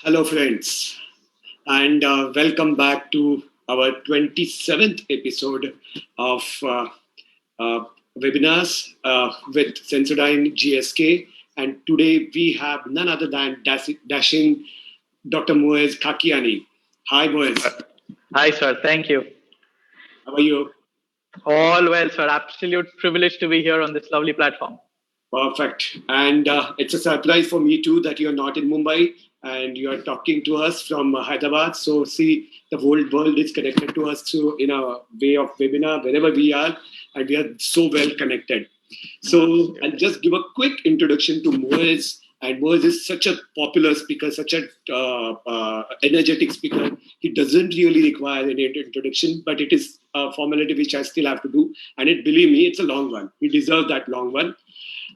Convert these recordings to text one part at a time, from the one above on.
Hello, friends, and welcome back to our 27th episode of webinars with Sensodyne GSK. And today we have none other than dashing Dr. Moez Kakiani. Hi, Moez. Hi, sir. Thank you. How are you? All well, sir. Absolute privilege to be here on this lovely platform. Perfect. And it's a surprise for me too that you're not in Mumbai and you're talking to us from Hyderabad. So see, the whole world is connected to us through in a way of webinar wherever we are, and we are so well connected. So I'll just give a quick introduction to Moez. And Moez is such a popular speaker, such a energetic speaker. He doesn't really require any introduction, but it is a formality which I still have to do. And believe me, it's a long one. He deserves that long one.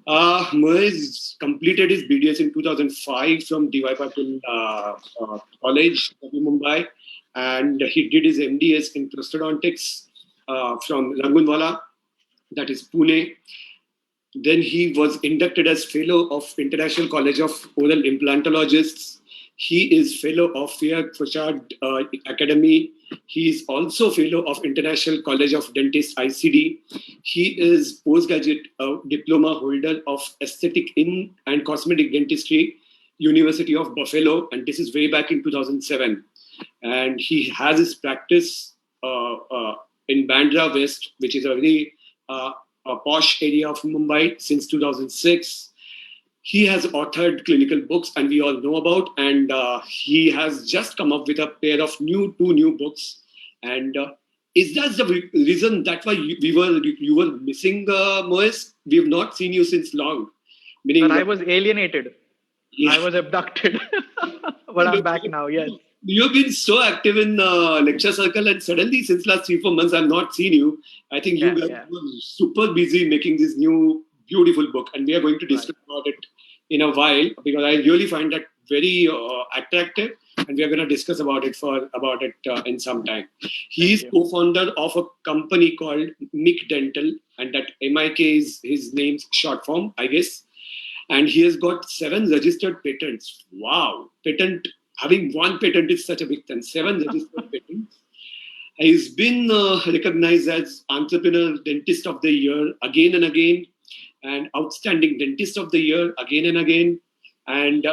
Moez completed his BDS in 2005 from DY Patil College, Navi Mumbai, and he did his MDS in prosthodontics from Rangunwala, that is Pune. Then he was inducted as Fellow of International College of Oral Implantologists. He is Fellow of Fiat Prashad Academy. He is also Fellow of International College of Dentists ICD. He is postgraduate diploma holder of Aesthetic in and Cosmetic Dentistry, University of Buffalo, and this is way back in 2007. And he has his practice in Bandra West, which is a very a posh area of Mumbai since 2006. He has authored clinical books, and we all know about. And he has just come up with a pair of two new books. And is that the reason that's why you were missing, Moez? We have not seen you since long. Meaning, I was alienated. Yeah. I was abducted, but I'm back now. Yes. You've been so active in lecture circle, and suddenly since last 3-4 months I've not seen you. I think you guys were super busy making this new beautiful book, and we are going to discuss about it in a while because I really find that very attractive, and we are going to discuss about it in some time. He is co-founder of a company called MIK Dental, and that MIK is his name's short form, I guess. And he has got 7 registered patents. Wow, having one patent is such a big thing. 7 registered patents. He's been recognized as Entrepreneur Dentist of the Year again and again, and Outstanding Dentist of the Year again and again. And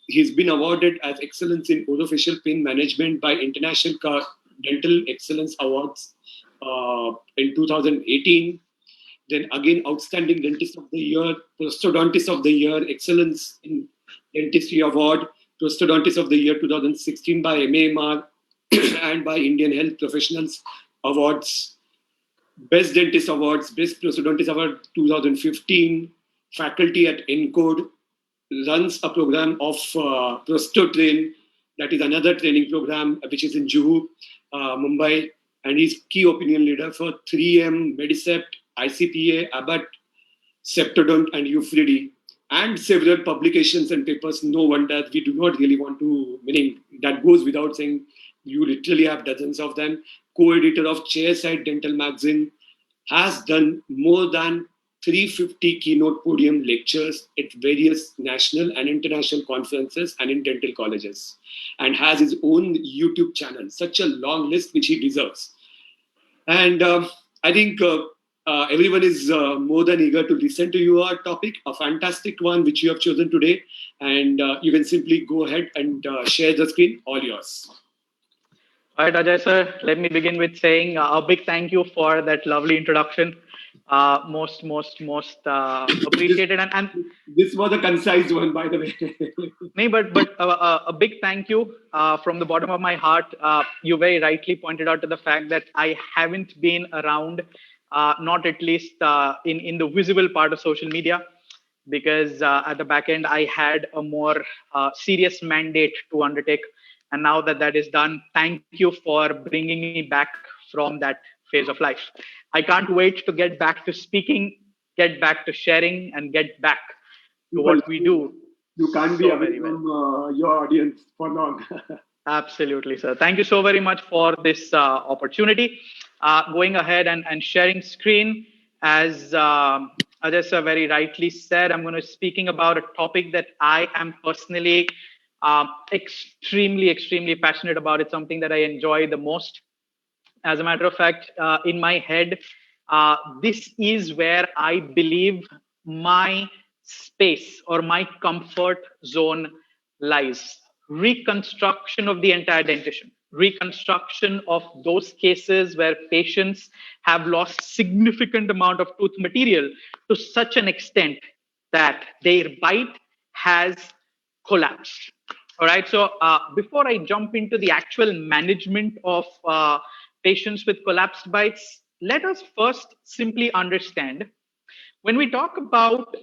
he's been awarded as Excellence in Orofacial Pain Management by International Dental Excellence Awards in 2018. Then again, Outstanding Dentist of the Year, Prosthodontist of the Year, Excellence in Dentistry Award, Prosthodontist of the Year 2016 by MAMR and by Indian Health Professionals Awards, Best Dentist Awards, Best Prosthodontist Award 2015, faculty at ENCODE, runs a program of ProstoTrain, that is another training program which is in Juhu, Mumbai, and he's key opinion leader for 3M, Medicept, ICPA, Abbott, Septodont, and Eufridi, and several publications and papers. No wonder we do not really want to, meaning that goes without saying, you literally have dozens of them. Co-editor of Chairside Dental Magazine, has done more than 350 keynote podium lectures at various national and international conferences and in dental colleges, and has his own YouTube channel. Such a long list which he deserves. And I think everyone is more than eager to listen to your topic, a fantastic one which you have chosen today. And you can simply go ahead and share the screen, all yours. All right, Ajay sir, let me begin with saying a big thank you for that lovely introduction. Most appreciated. And this was a concise one, by the way. No, but a big thank you from the bottom of my heart. You very rightly pointed out to the fact that I haven't been around, not at least in the visible part of social media, because at the back end I had a more serious mandate to undertake. And now that is done, thank you for bringing me back from that phase of life. I can't wait to get back to speaking, get back to sharing, and get back to what we do. You can't be away from your audience for long. Absolutely, sir. Thank you so very much for this opportunity. Going ahead and sharing screen, as Ajay sir very rightly said, I'm going to be speaking about a topic that I am personally Extremely passionate about it, something that I enjoy the most. As a matter of fact, in my head, this is where I believe my space or my comfort zone lies. Reconstruction of the entire dentition, reconstruction of those cases where patients have lost significant amount of tooth material to such an extent that their bite has collapsed. All right. So before I jump into the actual management of patients with collapsed bites, let us first simply understand when we talk about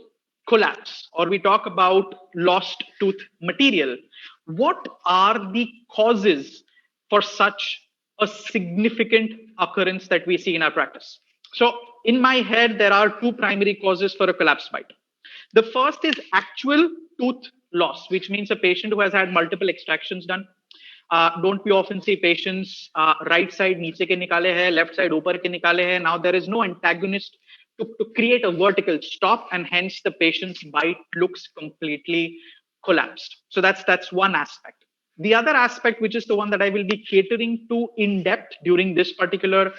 collapse or we talk about lost tooth material, what are the causes for such a significant occurrence that we see in our practice? So, in my head, there are two primary causes for a collapsed bite. The first is actual tooth loss, which means a patient who has had multiple extractions done. Don't we often see patients right side niche ke nikale hai, left side upar ke nikale hai. Now there is no antagonist to create a vertical stop, and hence the patient's bite looks completely collapsed. So that's one aspect. The other aspect, which is the one that I will be catering to in depth during this particular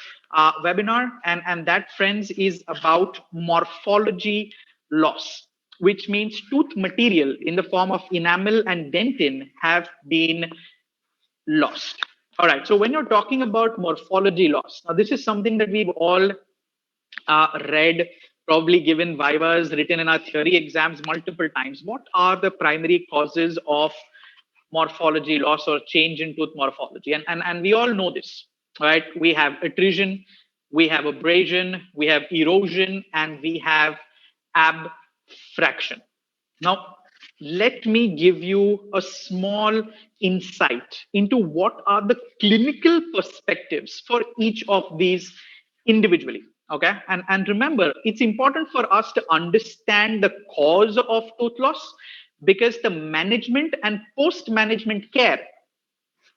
webinar, and that, friends, is about morphology loss, which means tooth material in the form of enamel and dentin have been lost. All right. So when you're talking about morphology loss, now this is something that we've all read, probably given vivas, written in our theory exams multiple times. What are the primary causes of morphology loss or change in tooth morphology? And we all know this, right? We have attrition, we have abrasion, we have erosion, and we have abfraction. Now, let me give you a small insight into what are the clinical perspectives for each of these individually. Okay. And remember, it's important for us to understand the cause of tooth loss because the management and post-management care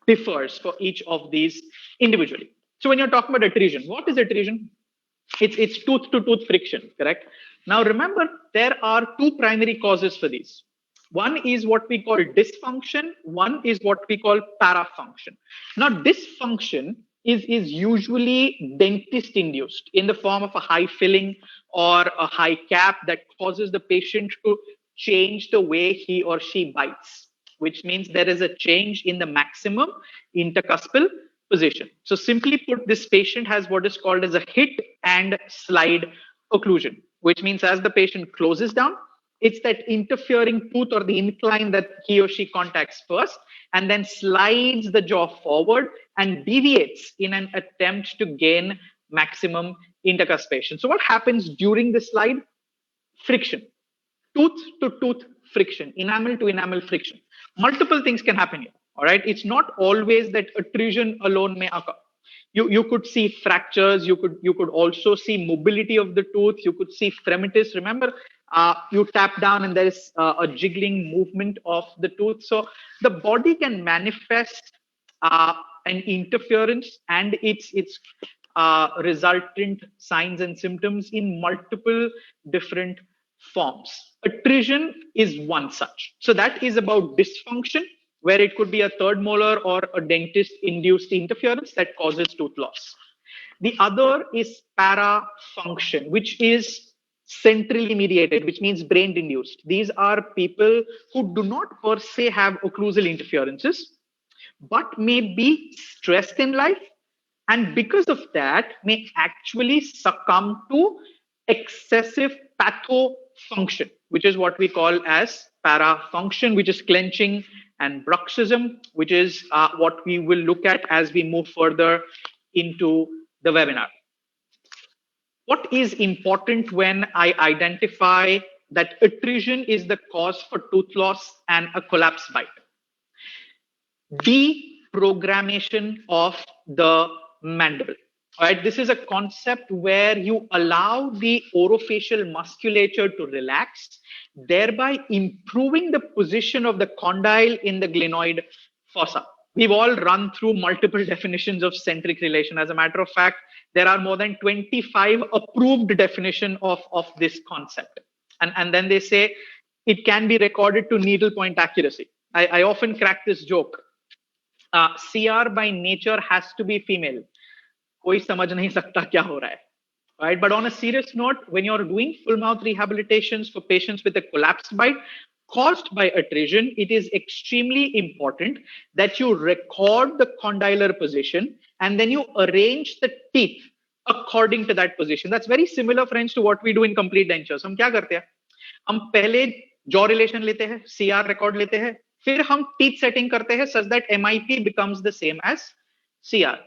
differs for each of these individually. So when you're talking about attrition, what is attrition? It's tooth to tooth friction, correct? Now remember, there are two primary causes for these. One is what we call dysfunction, one is what we call parafunction. Now dysfunction is usually dentist induced in the form of a high filling or a high cap that causes the patient to change the way he or she bites, which means there is a change in the maximum intercuspal position. So simply put, this patient has what is called as a hit and slide occlusion, which means as the patient closes down, it's that interfering tooth or the incline that he or she contacts first and then slides the jaw forward and deviates in an attempt to gain maximum intercuspation. So what happens during the slide? Friction, tooth to tooth friction, enamel to enamel friction. Multiple things can happen here. All right. It's not always that attrition alone may occur. You could see fractures. You could also see mobility of the tooth. You could see fremitus. Remember, you tap down and there is a jiggling movement of the tooth. So the body can manifest an interference and its resultant signs and symptoms in multiple different forms. Attrition is one such. So that is about dysfunction, where it could be a third molar or a dentist induced interference that causes tooth loss. The other is parafunction, which is centrally mediated, which means brain induced. These are people who do not per se have occlusal interferences, but may be stressed in life, and because of that may actually succumb to excessive pathofunction, which is what we call as parafunction, which is clenching, and bruxism, which is what we will look at as we move further into the webinar. What is important when I identify that attrition is the cause for tooth loss and a collapsed bite? Deprogrammation of the mandible. All right, this is a concept where you allow the orofacial musculature to relax, thereby improving the position of the condyle in the glenoid fossa. We've all run through multiple definitions of centric relation. As a matter of fact, there are more than 25 approved definitions of this concept. And then they say it can be recorded to needle point accuracy. I often crack this joke. CR by nature has to be female. कोई समझ नहीं सकता क्या हो रहा है. Right? But on a serious note, when you're doing full mouth rehabilitations for patients with a collapsed bite caused by atresion, it is extremely important that you record the condylar position and then you arrange the teeth according to that position. That's very similar, friends, to what we do in complete dentures. हम क्या करते हैं? हम पहले jaw relation लेते हैं, CR record लेते हैं, फिर हम teeth setting करते हैं such that MIP becomes the same as CR.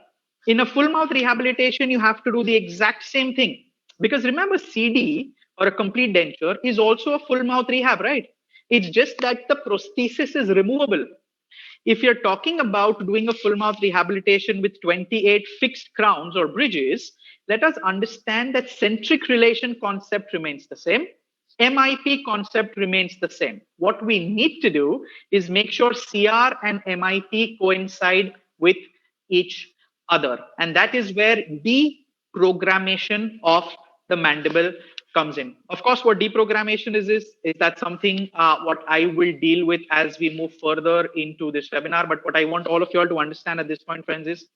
In a full mouth rehabilitation, you have to do the exact same thing. Because remember, CD or a complete denture is also a full mouth rehab, right? It's just that the prosthesis is removable. If you're talking about doing a full mouth rehabilitation with 28 fixed crowns or bridges, let us understand that centric relation concept remains the same. MIP concept remains the same. What we need to do is make sure CR and MIP coincide with each other. And that is where deprogrammation of the mandible comes in. Of course, what deprogrammation is that something what I will deal with as we move further into this webinar. But what I want all of you all to understand at this point, friends, is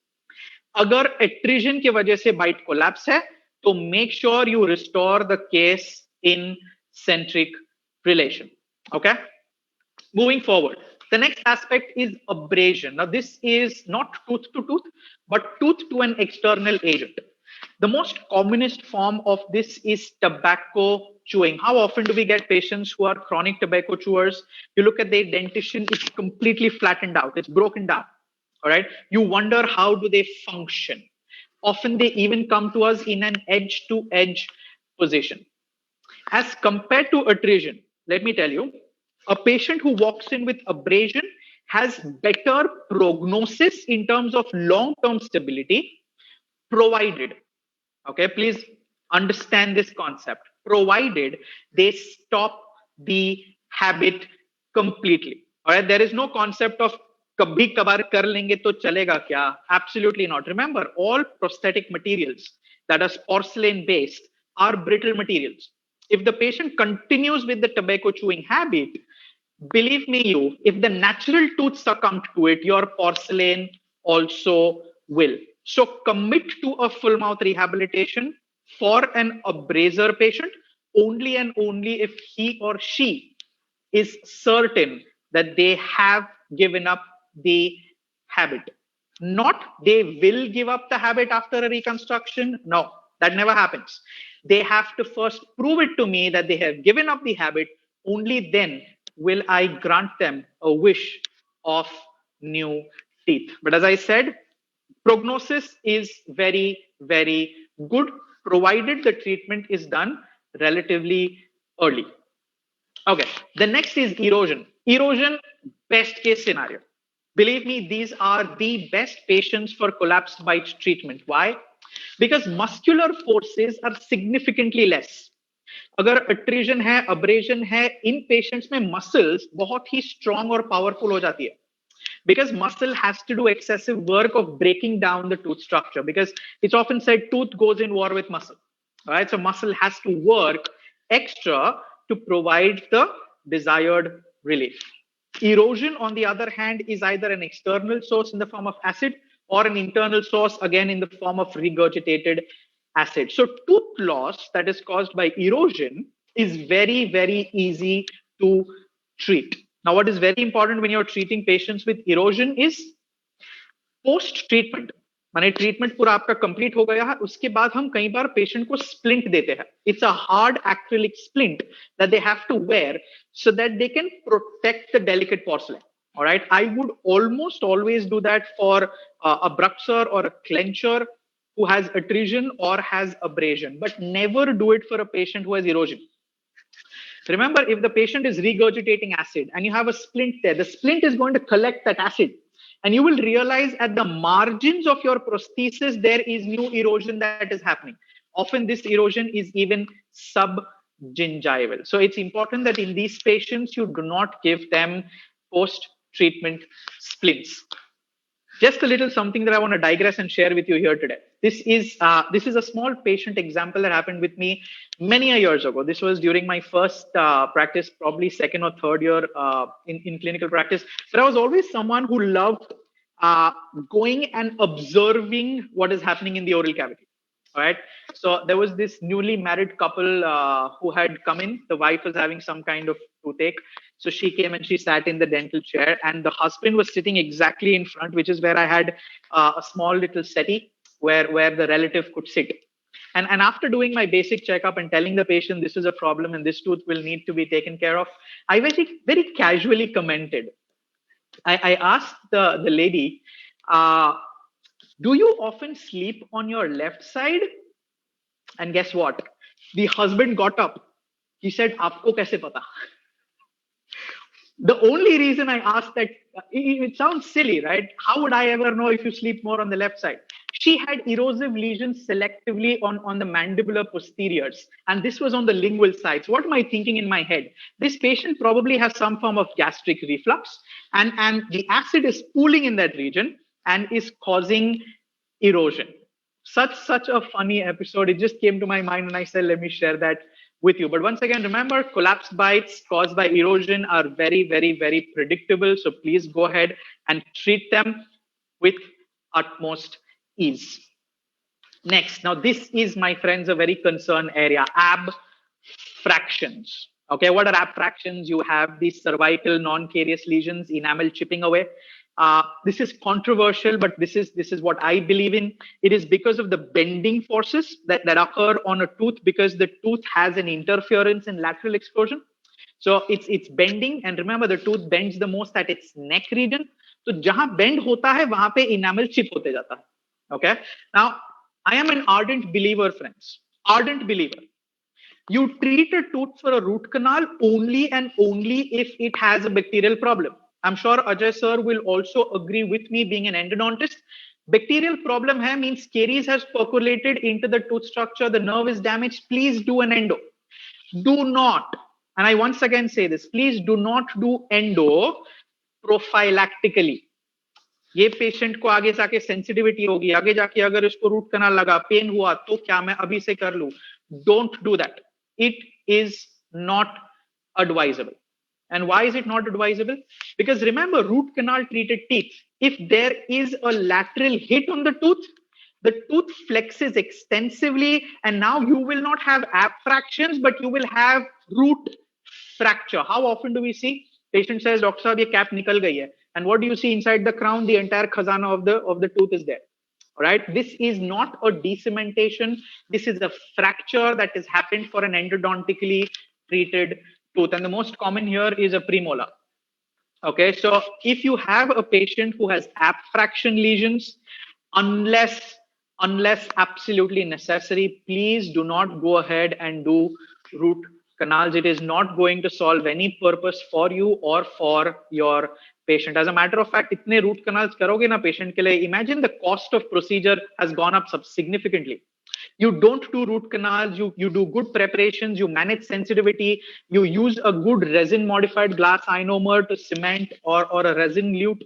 अगर attrition की वजह से bite collapse है, तो make sure you restore the case in centric relation. Okay? Moving forward, the next aspect is abrasion. Now, this is not tooth to tooth, but tooth to an external agent. The most commonest form of this is tobacco chewing. How often do we get patients who are chronic tobacco chewers? You look at their dentition, it's completely flattened out, it's broken down. All right. You wonder how do they function? Often they even come to us in an edge to edge position. As compared to atresion, let me tell you, a patient who walks in with abrasion has better prognosis in terms of long-term stability, provided, okay, please understand this concept, provided they stop the habit completely. All right, there is no concept of कभी कभार कर लेंगे तो चलेगा क्या? Absolutely not. Remember, all prosthetic materials that are porcelain based are brittle materials. If the patient continues with the tobacco chewing habit, believe me, if the natural tooth succumb to it, your porcelain also will. So commit to a full mouth rehabilitation for an abrasor patient only and only if he or she is certain that they have given up the habit. Not they will give up the habit after a reconstruction. No, that never happens. They have to first prove it to me that they have given up the habit. Only then will I grant them a wish of new teeth. But as I said, prognosis is very, very good, provided the treatment is done relatively early. Okay, the next is erosion. Erosion, best case scenario. Believe me, these are the best patients for collapsed bite treatment. Why? Because muscular forces are significantly less. अगर attrition है, abrasion है, इन patients में muscles बहुत ही strong और powerful हो जाती है. Because muscle has to do excessive work of breaking down the tooth structure. Because it's often said tooth goes in war with muscle. All right, so muscle has to work extra to provide the desired relief. Erosion, on the other hand, is either an external source in the form of acid or an internal source, again, in the form of regurgitated acid. So tooth loss that is caused by erosion is very, very easy to treat. Now, what is very important when you're treating patients with erosion is post-treatment. माने treatment पूरा आपका complete हो गया है, उसके बाद हम कई बार पेशेंट को स्प्लिंट देते हैं. It's a hard acrylic splint that they have to wear so that they can protect the delicate porcelain. All right, I would almost always do that for a bruxer or a clencher who has attrition or has abrasion, but never do it for a patient who has erosion. Remember, if the patient is regurgitating acid and you have a splint there, the splint is going to collect that acid. And you will realize at the margins of your prosthesis, there is new erosion that is happening. Often this erosion is even subgingival. So it's important that in these patients, you do not give them post-treatment splints. Just a little something that I want to digress and share with you here today. This is a small patient example that happened with me many years ago. This was during my first practice, probably second or third year in clinical practice. But I was always someone who loved going and observing what is happening in the oral cavity. All right. So there was this newly married couple who had come in. The wife was having some kind of toothache. So she came and she sat in the dental chair, and the husband was sitting exactly in front, which is where I had a small little settee where the relative could sit. And after doing my basic checkup and telling the patient this is a problem and this tooth will need to be taken care of, I very casually commented. I asked the lady, do you often sleep on your left side? And guess what? The husband got up. He said, "Aapko kaise pata?" The only reason I asked that, it sounds silly, right? How would I ever know if you sleep more on the left side? She had erosive lesions selectively on the mandibular posteriors, and this was on the lingual side. So what am I thinking in my head? This patient probably has some form of gastric reflux, and the acid is pooling in that region and is causing erosion. Such a funny episode. It just came to my mind and I said, let me share that with you. But once again, remember, collapsed bites caused by erosion are very predictable. So please go ahead and treat them with utmost ease. Next, now this is, my friends, a very concerned area: abfractions. Okay, what are abfractions? You have these cervical non-carious lesions, enamel chipping away. This is controversial, but this is what I believe in. It is because of the bending forces that occur on a tooth, because the tooth has an interference in lateral excursion. So it's bending, and remember, the tooth bends the most at its neck region. So जहां bend होता है वहां पे enamel chip होते जाता है. Okay. Now I am an ardent believer, friends. Ardent believer. You treat a tooth for a root canal only and only if it has a bacterial problem. I'm sure Ajay sir will also agree with me, being an endodontist. Bacterial problem hai means caries has percolated into the tooth structure, the nerve is damaged. Please do an endo. Do not, and I once again say this, please do not do endo prophylactically. ये patient को आगे जाके sensitivity होगी, आगे जाके अगर इसको root canal लगा, पेन हुआ, तो क्या मैं अभी से कर लूं? Don't do that. It is not advisable. And why is it not advisable? Because remember, root canal treated teeth, if there is a lateral hit on the tooth flexes extensively, and now you will not have abfractions, but you will have root fracture. How often do we see? Patient says, Doctor Sahab, ye cap nikal gayi hai. And what do you see inside the crown? The entire khazana of the tooth is there. All right. This is not a decementation. This is a fracture that has happened for an endodontically treated tooth. And the most common here is a premolar. Okay. So if you have a patient who has abfraction lesions, unless absolutely necessary, please do not go ahead and do root canals. It is not going to solve any purpose for you or for your patient. As a matter of fact, itne root canals karoge na patient ke liye, imagine the cost of procedure has gone up significantly. You don't do root canals, you do good preparations, you manage sensitivity, you use a good resin modified glass ionomer to cement or a resin lute.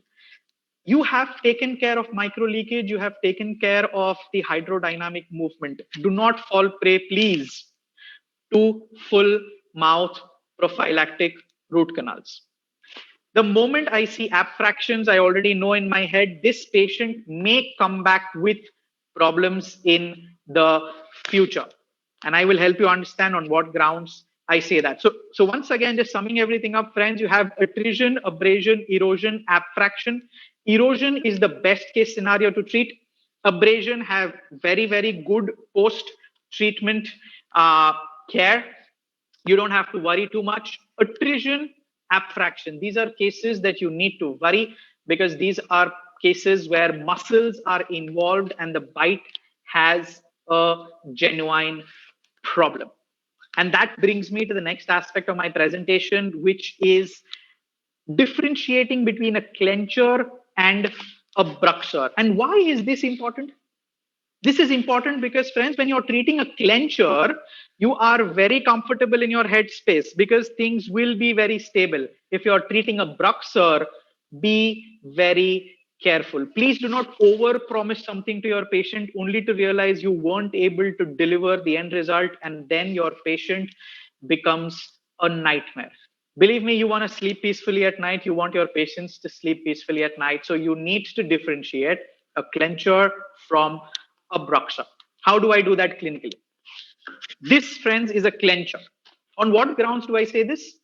You have taken care of micro leakage, you have taken care of the hydrodynamic movement. Do not fall prey, please, to full mouth prophylactic root canals. The moment I see abfractions, I already know in my head, this patient may come back with problems in the future. And I will help you understand on what grounds I say that. So once again, just summing everything up, friends, you have attrition, abrasion, erosion, abfraction. Erosion is the best case scenario to treat. Abrasion have very good post-treatment care. You don't have to worry too much. Attrition, abfraction, these are cases that you need to worry, because these are cases where muscles are involved and the bite has a genuine problem. And that brings me to the next aspect of my presentation, which is differentiating between a clencher and a bruxer. And why is this important? This is important because, friends, when you're treating a clencher, you are very comfortable in your head space because things will be very stable. If you're treating a bruxer, be very careful. Please do not over-promise something to your patient only to realize you weren't able to deliver the end result, and then your patient becomes a nightmare. Believe me, you want to sleep peacefully at night. You want your patients to sleep peacefully at night. So you need to differentiate a clencher from a bruxer. How do I do that clinically? This, friends, is a clencher. On what grounds do I say this?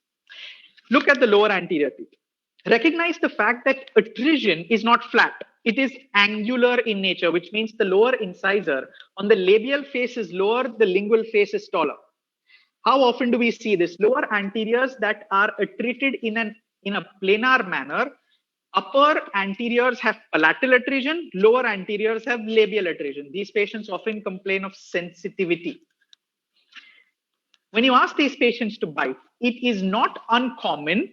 Look at the lower anterior teeth. Recognize the fact that attrition is not flat. It is angular in nature, which means the lower incisor on the labial face is lower, the lingual face is taller. How often do we see this? Lower anteriors that are attrited in a planar manner. Upper anteriors have palatal attrition, lower anteriors have labial attrition. These patients often complain of sensitivity. When you ask these patients to bite, it is not uncommon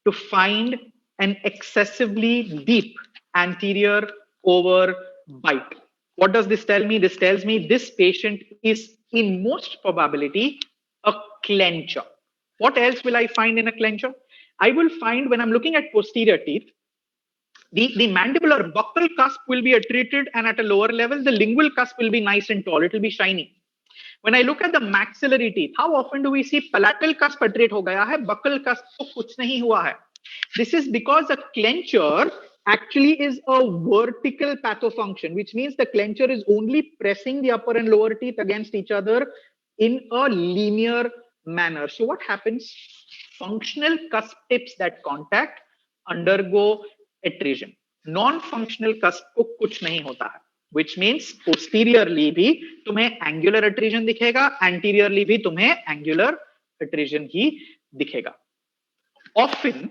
to find an excessively deep anterior over bite. What does this tell me? This tells me this patient is in most probability a clencher. What else will I find in a clencher? I will find when I'm looking at posterior teeth, the mandibular buccal cusp will be attrited, and at a lower level, the lingual cusp will be nice and tall. It will be shiny. When I look at the maxillary teeth, how often do we see palatal cusp attrit ho gaya hai, buccal cusp ko kuch nahi hua hai? This is because a clencher actually is a vertical pathofunction, which means the clencher is only pressing the upper and lower teeth against each other in a linear manner. So what happens? Functional cusp tips that contact undergo attrition. Non-functional cusp को कुछ नहीं होता है, which means posteriorly भी तुम्हें angular attrition दिखेगा, anteriorly भी तुम्हें angular attrition ही दिखेगा. Often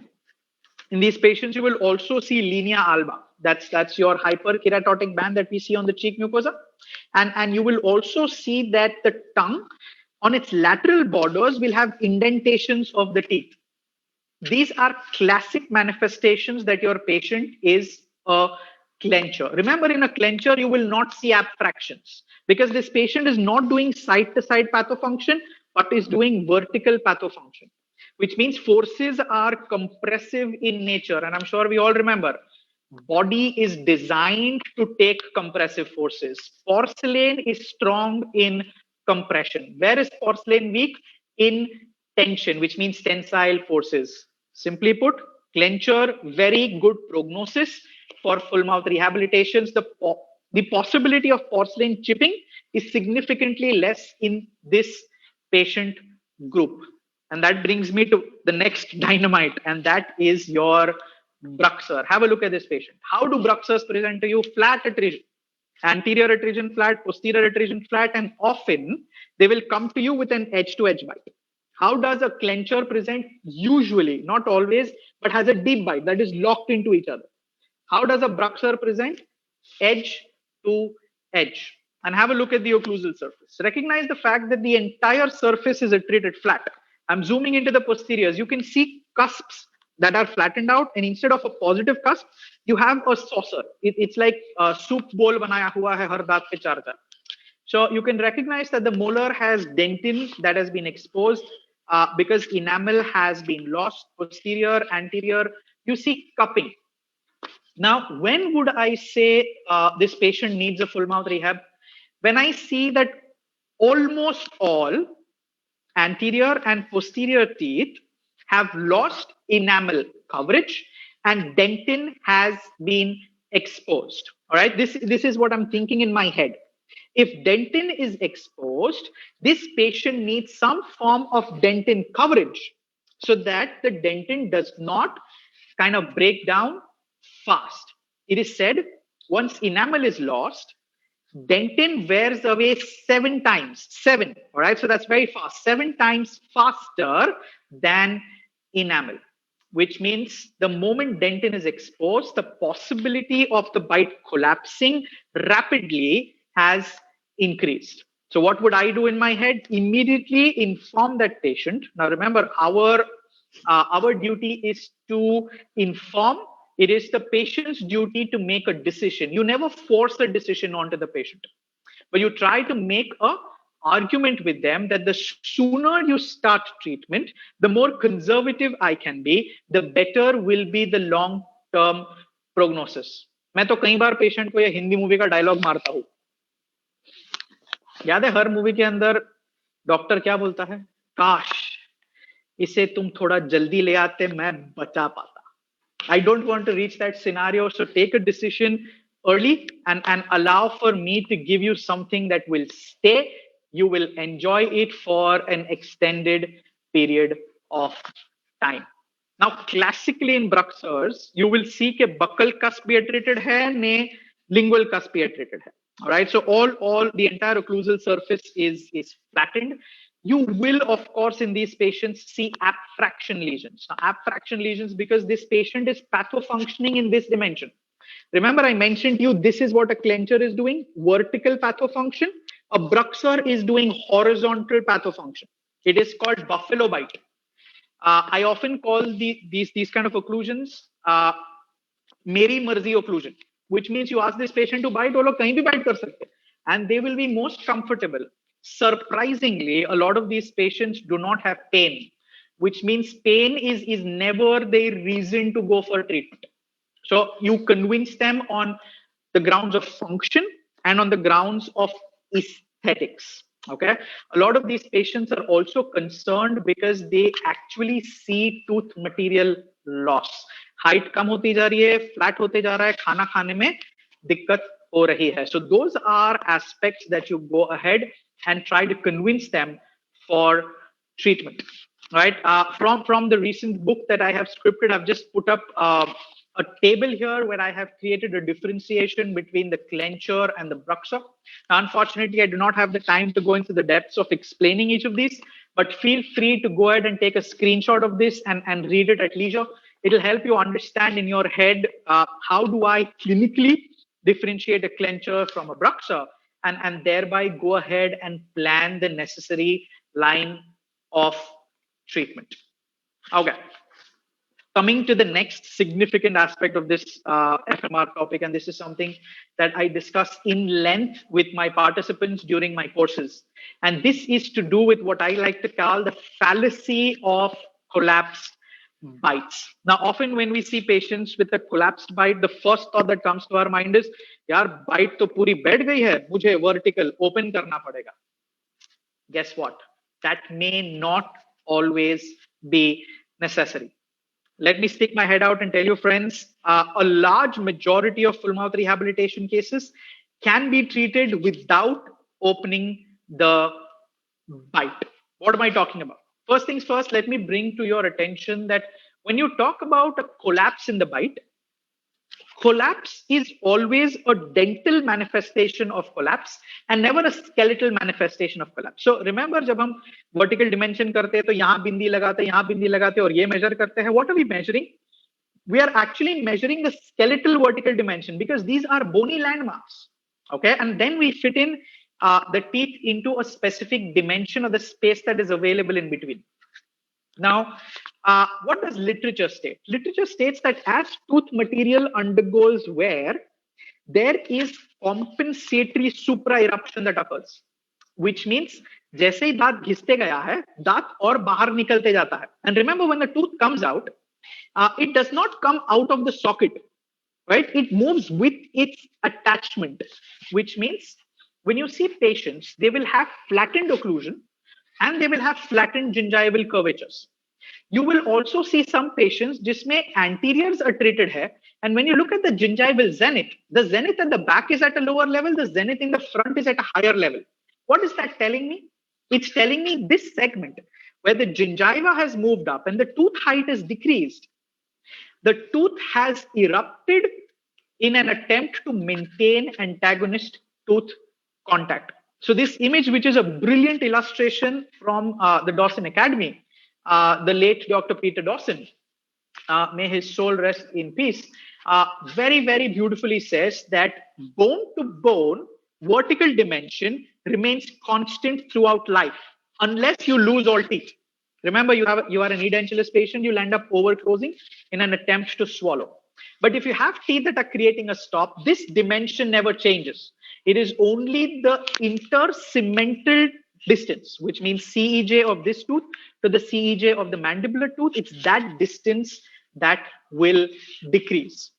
in these patients, you will also see linea alba. That's your hyperkeratotic band that we see on the cheek mucosa. And you will also see that the tongue on its lateral borders will have indentations of the teeth. These are classic manifestations that your patient is a clencher. Remember, in a clencher, you will not see abfractions because this patient is not doing side-to-side pathofunction, but is doing vertical pathofunction, which means forces are compressive in nature. And I'm sure we all remember, body is designed to take compressive forces. Porcelain is strong in compression. Where is porcelain weak? In tension, which means tensile forces. Simply put, clencher, very good prognosis for full mouth rehabilitations. The possibility of porcelain chipping is significantly less in this patient group. And that brings me to the next dynamite, and that is your bruxer. Have a look at this patient. How do bruxers present to you? Flat attrition. Anterior attrition flat, posterior attrition flat, and often they will come to you with an edge-to-edge bite. How does a clencher present? Usually, not always, but has a deep bite that is locked into each other. How does a bruxer present? Edge to edge. And have a look at the occlusal surface. Recognize the fact that the entire surface is attrited flat. I'm zooming into the posteriors. You can see cusps that are flattened out, and instead of a positive cusp, you have a saucer. It's like a soup bowl banaya hua hai har daant pe char char. So you can recognize that the molar has dentin that has been exposed because enamel has been lost. Posterior, anterior, you see cupping. Now, when would I say this patient needs a full mouth rehab? When I see that almost all anterior and posterior teeth have lost enamel coverage and dentin has been exposed. All right, this is what I'm thinking in my head. If dentin is exposed, this patient needs some form of dentin coverage so that the dentin does not kind of break down fast. It is said once enamel is lost, dentin wears away 7 times. 7. All right, so that's very fast. 7 times faster than enamel, which means the moment dentin is exposed, the possibility of the bite collapsing rapidly has increased. So what would I do in my head? Immediately inform that patient. Now remember, our duty is to inform. It is the patient's duty to make a decision. You never force a decision onto the patient, but you try to make a argument with them that the sooner you start treatment, the more conservative I can be, the better will be the long-term prognosis. मैं तो कई बार patient को ये Hindi movie का dialogue मारता हूं. याद है हर मूवी के अंदर डॉक्टर क्या बोलता है? काश इसे तुम थोड़ा जल्दी ले आते, मैं बचा पाता. I don't want to reach that scenario, so take a decision early and allow for me to give you something that will stay. You will enjoy it for an extended period of time. Now, classically in Bruxers, you will see कि buccal cusp भी treated है, ने lingual cusp भी treated है. All right, so all the entire occlusal surface is flattened. You will, of course, in these patients see abfraction lesions. Now, abfraction lesions because this patient is pathofunctioning in this dimension. Remember, I mentioned to you this is what a clencher is doing: vertical pathofunction. A bruxer is doing horizontal pathofunction. It is called buffalo bite. I often call these kind of occlusions Meri Marzi occlusion, which means you ask this patient to bite, वो लोग कहीं भी bite कर सकते, and they will be most comfortable. Surprisingly, a lot of these patients do not have pain, which means pain is never their reason to go for treatment. So you convince them on the grounds of function and on the grounds of aesthetics. Okay, a lot of these patients are also concerned because they actually see tooth material loss. Height कम होती जा रही है, flat होते जा रहा है, खाना खाने में दिक्कत हो रही है. So those are aspects that you go ahead and try to convince them for treatment. Right? From the recent book that I have scripted, I've just put up a table here where I have created a differentiation between the clencher and the bruxer. Now, unfortunately, I do not have the time to go into the depths of explaining each of these, but feel free to go ahead and take a screenshot of this and read it at leisure. It'll help you understand in your head how do I clinically differentiate a clencher from a bruxer, and thereby go ahead and plan the necessary line of treatment. Okay. Coming to the next significant aspect of this FMR topic, and this is something that I discuss in length with my participants during my courses. And this is to do with what I like to call the fallacy of collapsed bites. Now, often when we see patients with a collapsed bite, the first thought that comes to our mind is, यार bite तो पूरी बैठ गई है, मुझे vertical open करना पड़ेगा. Guess what? That may not always be necessary. Let me stick my head out and tell you, friends, a large majority of full mouth rehabilitation cases can be treated without opening the bite. What am I talking about? First things first, let me bring to your attention that when you talk about a collapse in the bite, collapse is always a dental manifestation of collapse and never a skeletal manifestation of collapse. So remember, जब हम vertical dimension करते हैं तो यहाँ बिंदी लगाते हैं, यहाँ बिंदी लगाते हैं और ये measure करते हैं. What are we measuring? We are actually measuring the skeletal vertical dimension because these are bony landmarks. Okay, and then we fit in the teeth into a specific dimension of the space that is available in between. Now, what does literature state? Literature states that as tooth material undergoes wear, there is compensatory supra-eruption that occurs, which means जैसे ही दांत घिसते गया है, दांत और बाहर निकलते जाता है. And remember, when the tooth comes out, it does not come out of the socket, right? It moves with its attachment, which means when you see patients, they will have flattened occlusion and they will have flattened gingival curvatures. You will also see some patients जिसमें anteriors are treated है, and when you look at the gingival zenith, the zenith at the back is at a lower level, the zenith in the front is at a higher level. What is that telling me? It's telling me this segment where the gingiva has moved up and the tooth height is decreased, the tooth has erupted in an attempt to maintain antagonist tooth contact. So this image, which is a brilliant illustration from the Dawson Academy, the late Dr. Peter Dawson, may his soul rest in peace, very, very beautifully says that bone to bone vertical dimension remains constant throughout life unless you lose all teeth. Remember, you are an edentulous patient, you'll end up overclosing in an attempt to swallow. But if you have teeth that are creating a stop, this dimension never changes. It is only the intersegmental distance, which means CEJ of this tooth to the CEJ of the mandibular tooth. It's that distance that will decrease.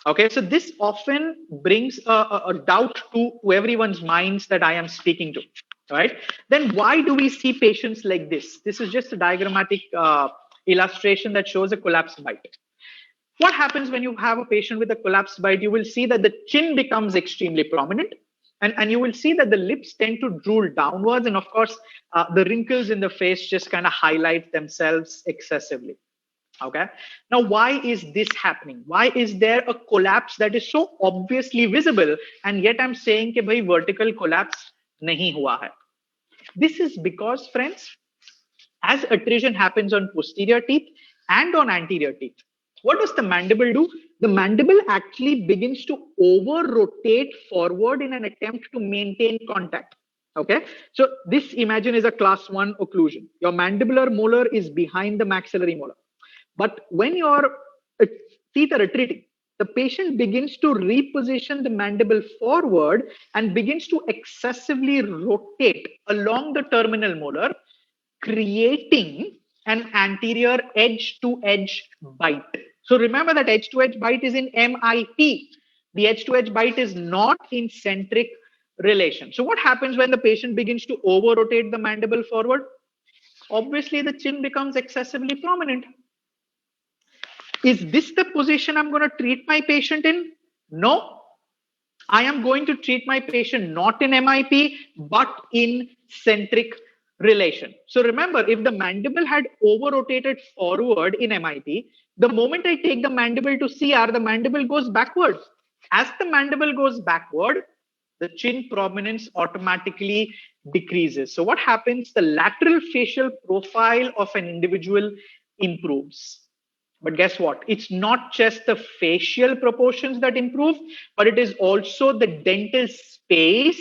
Okay, so this often brings a doubt to everyone's minds that I am speaking to, right? Then why do we see patients like this? This is just a diagrammatic illustration that shows a collapsed bite. What happens when you have a patient with a collapsed bite? You will see that the chin becomes extremely prominent, and you will see that the lips tend to drool downwards, and of course, the wrinkles in the face just kind of highlight themselves excessively. Okay. Now, why is this happening? Why is there a collapse that is so obviously visible, and yet I'm saying कि भाई vertical collapse नहीं हुआ है? This is because, friends, as attrition happens on posterior teeth and on anterior teeth, what does the mandible do? The mandible actually begins to over rotate forward in an attempt to maintain contact. Okay, so this, imagine, is a class 1 occlusion. Your mandibular molar is behind the maxillary molar. But when your teeth are retreating, the patient begins to reposition the mandible forward and begins to excessively rotate along the terminal molar, creating an anterior edge-to-edge bite. So remember that edge-to-edge bite is in MIP. The edge-to-edge bite is not in centric relation. So what happens when the patient begins to over-rotate the mandible forward? Obviously, the chin becomes excessively prominent. Is this the position I'm going to treat my patient in? No. I am going to treat my patient not in MIP, but in centric relation. So remember, if the mandible had over-rotated forward in MIP, the moment I take the mandible to CR, the mandible goes backward. As the mandible goes backward, the chin prominence automatically decreases. So what happens? The lateral facial profile of an individual improves. But guess what? It's not just the facial proportions that improve, but it is also the dental space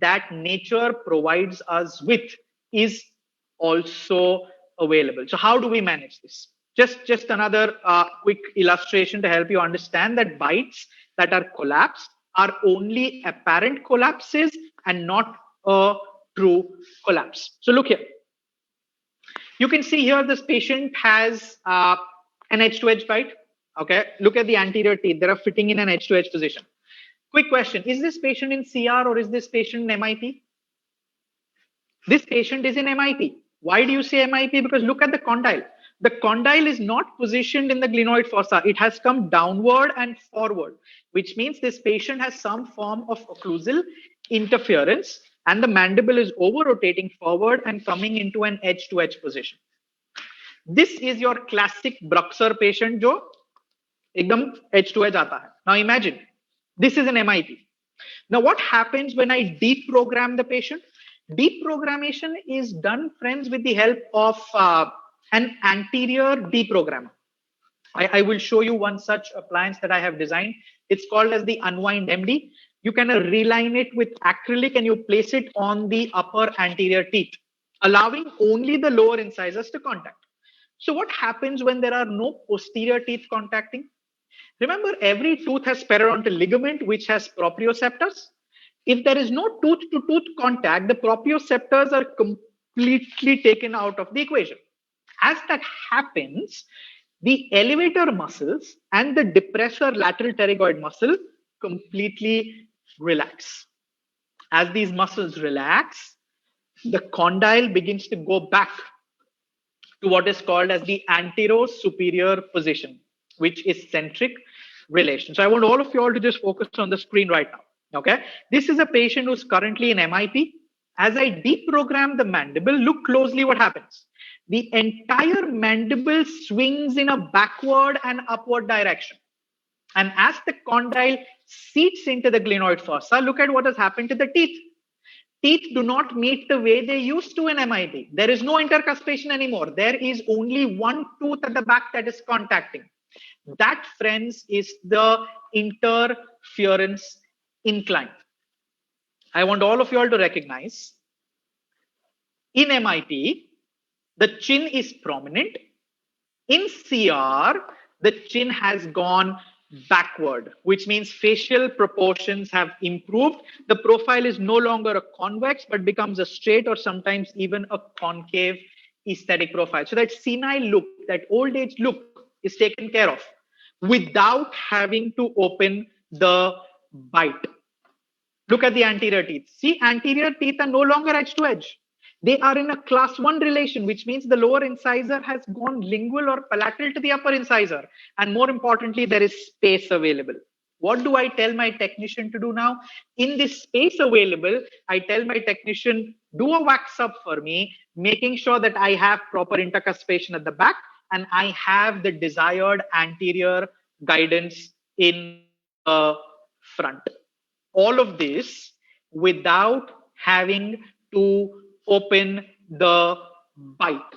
that nature provides us with is also available. So how do we manage this? Just another quick illustration to help you understand that bites that are collapsed are only apparent collapses and not a true collapse. So look here. You can see here this patient has an edge-to-edge bite. Okay, look at the anterior teeth. They are fitting in an edge-to-edge position. Quick question. Is this patient in CR or is this patient in MIP? This patient is in MIP. Why do you say MIP? Because look at the condyle. The condyle is not positioned in the glenoid fossa. It has come downward and forward, which means this patient has some form of occlusal interference, and the mandible is over-rotating forward and coming into an edge-to-edge position. This is your classic Bruxer patient जो एकदम edge to edge आता है. Now imagine, this is an MIP. Now what happens when I deprogram the patient? Deprogrammation is done, friends, with the help of an anterior deprogrammer. I will show you one such appliance that I have designed. It's called as the Unwind MD. You can reline it with acrylic and you place it on the upper anterior teeth, allowing only the lower incisors to contact. So what happens when there are no posterior teeth contacting? Remember, every tooth has periodontal ligament, which has proprioceptors. If there is no tooth-to-tooth contact, the proprioceptors are completely taken out of the equation. As that happens, the elevator muscles and the depressor lateral pterygoid muscle completely relax. As these muscles relax, the condyle begins to go back to what is called as the antero-superior position, which is centric relation. So I want all of you all to just focus on the screen right now. Okay, this is a patient who's currently in MIP. As I deprogram the mandible, look closely what happens. The entire mandible swings in a backward and upward direction. And as the condyle seats into the glenoid fossa, look at what has happened to the teeth. Teeth do not meet the way they used to in MIP. There is no intercuspation anymore. There is only one tooth at the back that is contacting. That, friends, is the interference incline. I want all of you all to recognize in MIP, the chin is prominent. In CR, the chin has gone backward, which means facial proportions have improved. The profile is no longer a convex, but becomes a straight or sometimes even a concave aesthetic profile. So that senile look, that old age look is taken care of. without having to open the bite. Look at the anterior teeth. See, anterior teeth are no longer edge to edge. They are in a class 1 relation, which means the lower incisor has gone lingual or palatal to the upper incisor. And more importantly, there is space available. What do I tell my technician to do now? In this space available, I tell my technician, do a wax up for me, making sure that I have proper intercuspation at the back and I have the desired anterior guidance in the front. All of this without having to open the bite.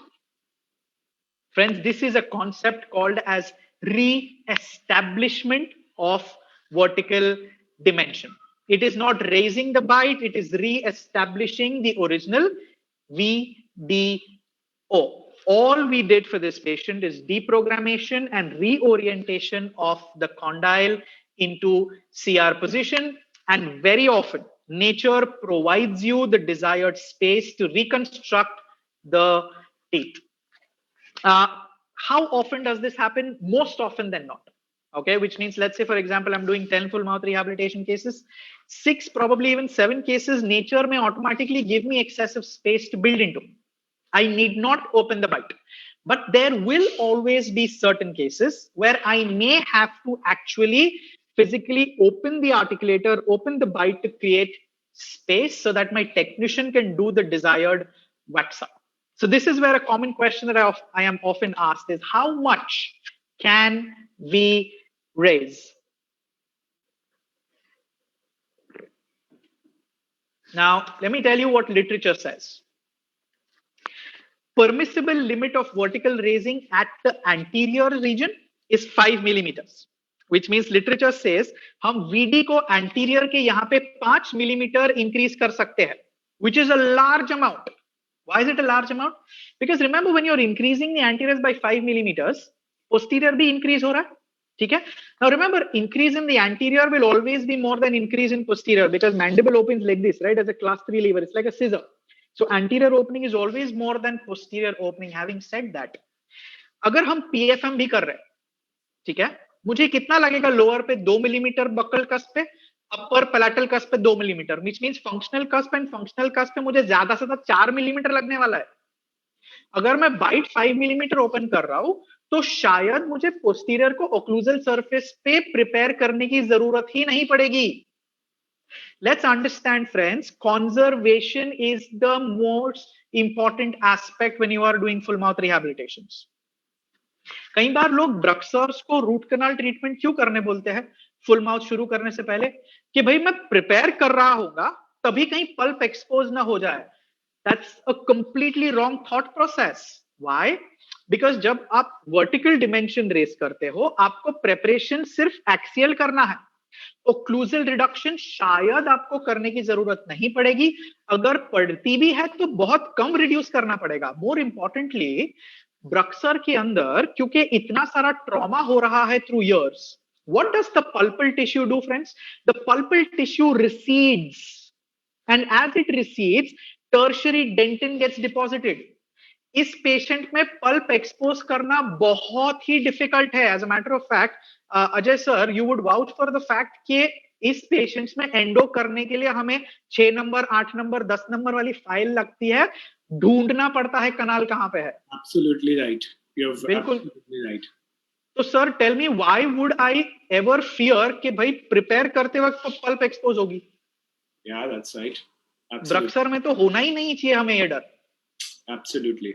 Friends, this is a concept called as re-establishment of vertical dimension. It is not raising the bite, it is re-establishing the original VDO. All we did for this patient is deprogrammation and reorientation of the condyle into CR position. And very often, nature provides you the desired space to reconstruct the teeth. How often does this happen? Most often than not. Okay, which means, let's say, for example, I'm doing 10 full mouth rehabilitation cases, 6, probably even 7 cases, nature may automatically give me excessive space to build into. I need not open the bite. But there will always be certain cases where I may have to actually physically open the articulator, open the bite to create space so that my technician can do the desired wax up. So this is where a common question that I am often asked is, how much can we raise? Now, let me tell you what literature says. Permissible limit of vertical raising at the anterior region is 5 millimeters, which means literature says हम VD को anterior के यहाँ पे 5 millimeter increase कर सकते हैं, which is a large amount. Why is it a large amount? Because remember, when you're increasing the anteriors by 5 millimeters, posterior भी increase हो रहा है. ठीक है? Now remember, increase in the anterior will always be more than increase in posterior, because mandible opens like this, right? As a class 3 lever, it's like a scissor. So anterior opening is always more than posterior opening. Having said that, अगर हम PFM भी कर रहे हैं, ठीक है, मुझे कितना लगेगा लोअर पे 2 मिलीमीटर बकल कस्प पे, अपर पैलेटल कस्प पे 2 millimetre, which means functional cusp and functional cusp पे मुझे ज्यादा से ज्यादा 4 मिलीमीटर लगने वाला है. अगर मैं बाइट 5 मिलीमीटर ओपन कर रहा हूं तो शायद मुझे पोस्टीरियर को ओक्लूजल सरफेस पे प्रिपेयर करने की जरूरत ही नहीं पड़ेगी. Let's understand, friends, conservation is the most important aspect when you are doing full mouth rehabilitations. कई बार लोग ब्रक्सर्स को रूट कनाल ट्रीटमेंट क्यों करने बोलते हैं फुल माउथ शुरू करने से पहले, कि भाई मैं प्रिपेयर कर रहा होगा तभी कहीं पल्प एक्सपोज ना हो जाए. That's a completely wrong thought process. Why? Because जब आप वर्टिकल डिमेंशन रेस करते हो, आपको प्रेपरेशन सिर्फ एक्सियल करना है. ओक्लूजल रिडक्शन शायद आपको करने की जरूरत नहीं पड़ेगी, अगर पड़ती भी है तो बहुत कम रिड्यूस करना पड़ेगा. मोर इंपॉर्टेंटली, ब्रक्सर के अंदर क्योंकि इतना सारा ट्रॉमा हो रहा है through years, what does the pulpal tissue do, friends? The pulpal tissue recedes, and as it recedes, tertiary dentin gets deposited. इस पेशेंट में पल्प एक्सपोज करना बहुत ही डिफिकल्ट है. As a matter of fact, Ajay sir, you would vouch for the fact कि इस patients में endo करने के लिए हमें 6 नंबर, 8 नंबर, 10 नंबर वाली फाइल लगती है, ढूंढना पड़ता है कनाल कहाँ पे है. Absolutely right. You're बिल्कुल absolutely right. तो sir, tell me, why would I ever fear कि भाई प्रिपेयर करते वक्त पल्प एक्सपोज होगी? Yeah, that's right. ब्रक्सर में तो होना ही नहीं चाहिए हमें ये डर. Absolutely.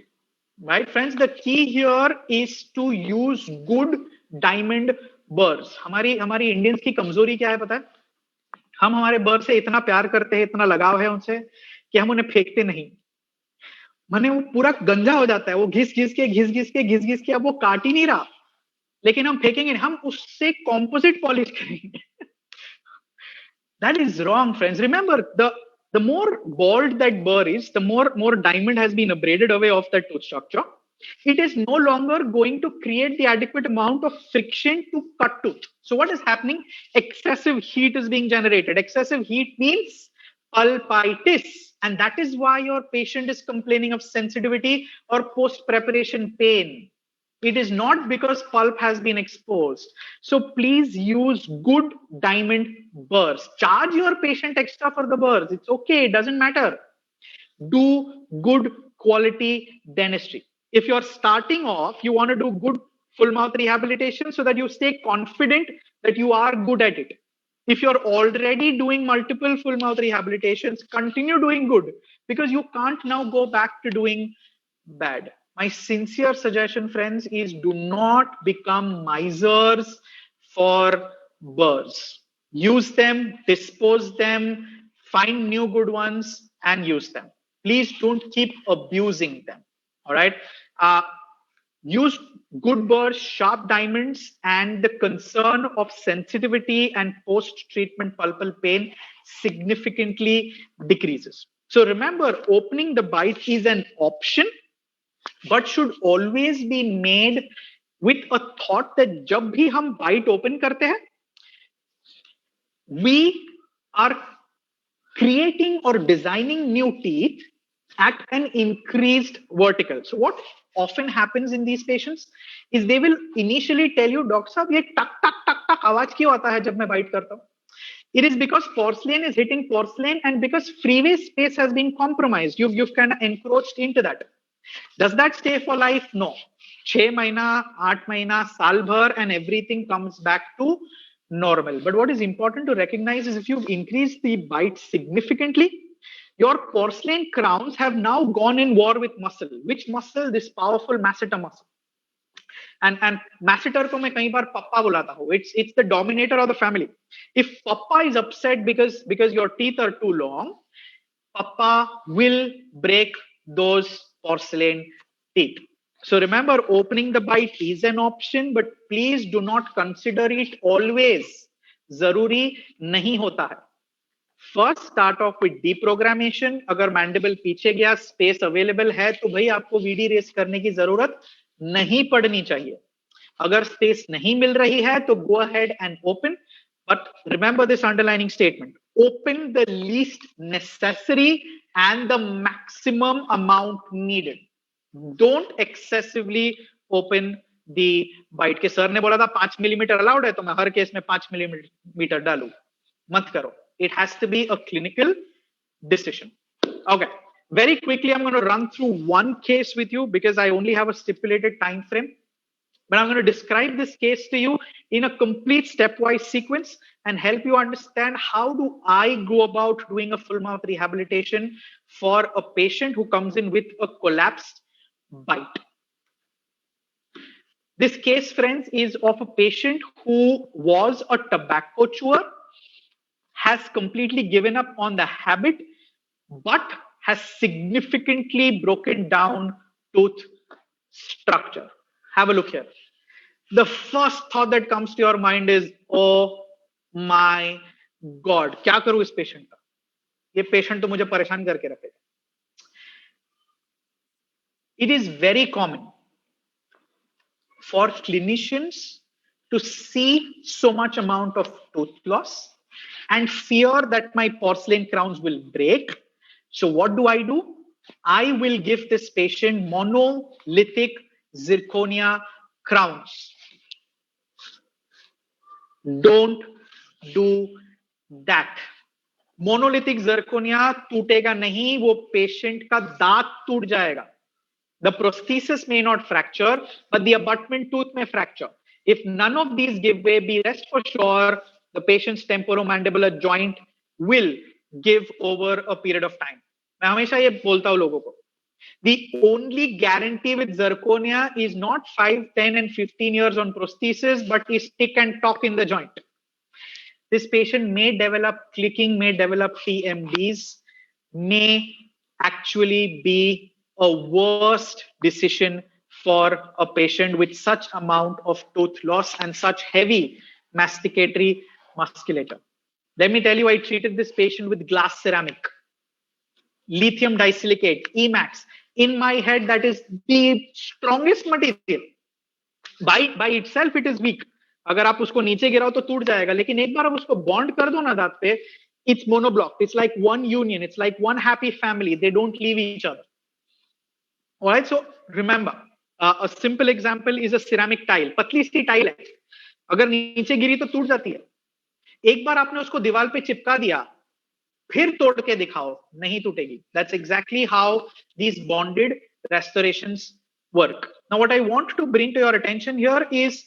Right, friends, the key here is to use good diamond burrs. हमारी इंडियंस की कमजोरी क्या है पता है? हम हमारे बर से इतना प्यार करते हैं, इतना लगाव है उनसे कि हम उन्हें फेंकते नहीं. माने वो पूरा गंजा हो जाता है, वो घिस घिस के अब वो काट ही नहीं रहा, लेकिन हम फेंकेंगे, हम उससे कॉम्पोजिट पॉलिश करेंगे. That is wrong, friends. Remember, the more bald that burr is, the more diamond has been abraded away of that tooth structure. It is no longer going to create the adequate amount of friction to cut tooth. So what is happening? Excessive heat is being generated. Excessive heat means pulpitis. And that is why your patient is complaining of sensitivity or post-preparation pain. It is not because pulp has been exposed. So please use good diamond burrs. Charge your patient extra for the burrs. It's okay. It doesn't matter. Do good quality dentistry. If you're starting off, you want to do good full mouth rehabilitation so that you stay confident that you are good at it. If you're already doing multiple full mouth rehabilitations, continue doing good because you can't now go back to doing bad. My sincere suggestion, friends, is do not become misers for burrs. Use them, dispose them, find new good ones, and use them. Please don't keep abusing them. All right. Use good burrs, sharp diamonds, and the concern of sensitivity and post-treatment pulpal pain significantly decreases. So remember, opening the bite is an option, but should always be made with a thought that जब भी हम bite open करते हैं, we are creating or designing new teeth at an increased vertical. So what often happens in these patients is they will initially tell you, Doctor साहब ये टक टक टक टक आवाज क्यों आता है जब मैं bite करता हूँ? It is because porcelain is hitting porcelain and because freeway space has been compromised. You've kind of encroached into that. Does that stay for life? No. 6 mahina, 8 mahina, saal bhar, and everything comes back to normal. But what is important to recognize is if you've increased the bite significantly, your porcelain crowns have now gone in war with muscle. Which muscle? This powerful masseter muscle. And masseter ko main kahi baar papa bulata hu. It's the dominator of the family. If papa is upset because your teeth are too long, papa will break those porcelain teeth. So remember, opening the bite is an option, but please do not consider it always. Zaruri nahi hota hai. First, start off with deprogrammation. अगर mandible पीछे गया, space available है, तो भाई आपको VD raise करने की जरूरत नहीं पड़नी चाहिए. अगर space नहीं मिल रही है, तो go ahead and open. But remember this underlining statement. Open the least necessary and the maximum amount needed. Don't excessively open the bite. के सर ने बोला था 5 मिलीमीटर अलाउड है, तो मैं हर केस में 5 मिलीमीटर डालूं. मत करो. It has to be a clinical decision. Okay. Very quickly, I'm going to run through one case with you because I only have a stipulated time frame. But I'm going to describe this case to you in a complete stepwise sequence and help you understand how do I go about doing a full mouth rehabilitation for a patient who comes in with a collapsed bite. This case, friends, is of a patient who was a tobacco chewer, has completely given up on the habit, but has significantly broken down tooth structure. Have a look here. The first thought that comes to your mind is, oh my God, क्या करूं इस patient का? ये patient तो मुझे परेशान करके रखेगा. It is very common for clinicians to see so much amount of tooth loss and fear that my porcelain crowns will break. So what do? I will give this patient monolithic zirconia crowns. Don't do that. Monolithic zirconia टूटेगा नहीं, वो patient का दांत टूट जाएगा. The prosthesis may not fracture, but the abutment tooth may fracture. If none of these give way, be rest for sure the patient's temporomandibular joint will give over a period of time. मैं हमेशा ये बोलता हूँ लोगों को. The only guarantee with zirconia is not 5, 10, and 15 years on prosthesis, but is tick and talk in the joint. This patient may develop clicking, may develop TMDs, may actually be a worst decision for a patient with such amount of tooth loss and such heavy masticatory musculature. Let me tell you, I treated this patient with glass ceramic, lithium disilicate, Emax. In my head, that is the strongest material. By itself, it is weak. अगर आप उसको नीचे गिराओ तो टूट जाएगा, लेकिन एक बार आप उसको बॉन्ड कर दो ना दांत पे, it's monoblocked. It's like one union. It's like one happy family. They don't leave each other. All right. So remember, A simple example is a ceramic tile. पतली सी टाइल है, अगर नीचे गिरी तो टूट जाती है. एक बार आपने उसको दीवार पे चिपका दिया, फिर तोड़ के दिखाओ, नहीं टूटेगी. That's exactly how these bonded restorations work. Now, what I want to bring to your attention here is,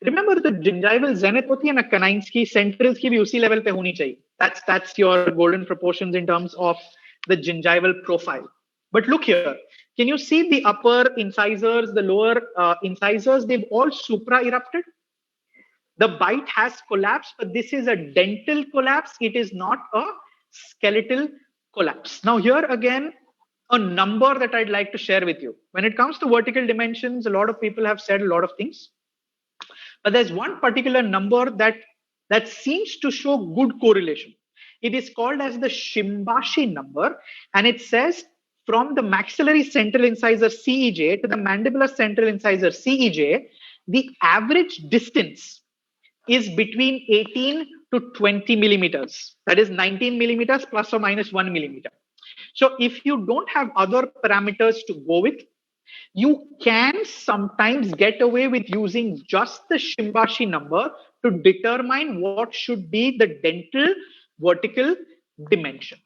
remember the gingival zenith होती है ना, canines की, centrals की भी उसी level पे होनी चाहिए. That's your golden proportions in terms of the gingival profile. But look here, can you see the upper incisors, the lower incisors? They've all supra erupted. The bite has collapsed, but this is a dental collapse. It is not a skeletal collapse. Now, here again, a number that I'd like to share with you. When it comes to vertical dimensions, a lot of people have said a lot of things. But there's one particular number that seems to show good correlation. It is called as the Shimbashi number, and it says from the maxillary central incisor CEJ to the mandibular central incisor CEJ, the average distance is between 18 to 20 millimeters. That is 19 millimeters plus or minus 1 millimeter. So if you don't have other parameters to go with, you can sometimes get away with using just the Shimbashi number to determine what should be the dental vertical dimension.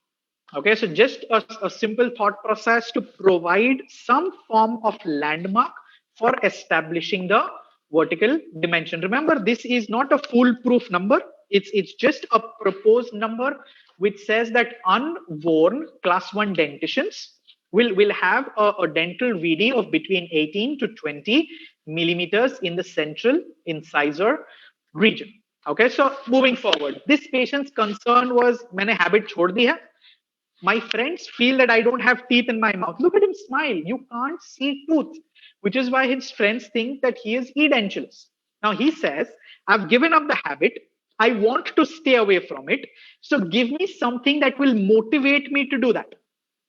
Okay, so just a simple thought process to provide some form of landmark for establishing the vertical dimension. Remember, this is not a foolproof number. It's just a proposed number which says that unworn class 1 dentitions will have a dental VD of between 18 to 20 millimeters in the central incisor region. Okay, so moving forward, this patient's concern was, मैंने habit छोड़ दी है. My friends feel that I don't have teeth in my mouth. Look at him smile. You can't see tooth, which is why his friends think that he is edentulous. Now he says, I've given up the habit. I want to stay away from it. So give me something that will motivate me to do that.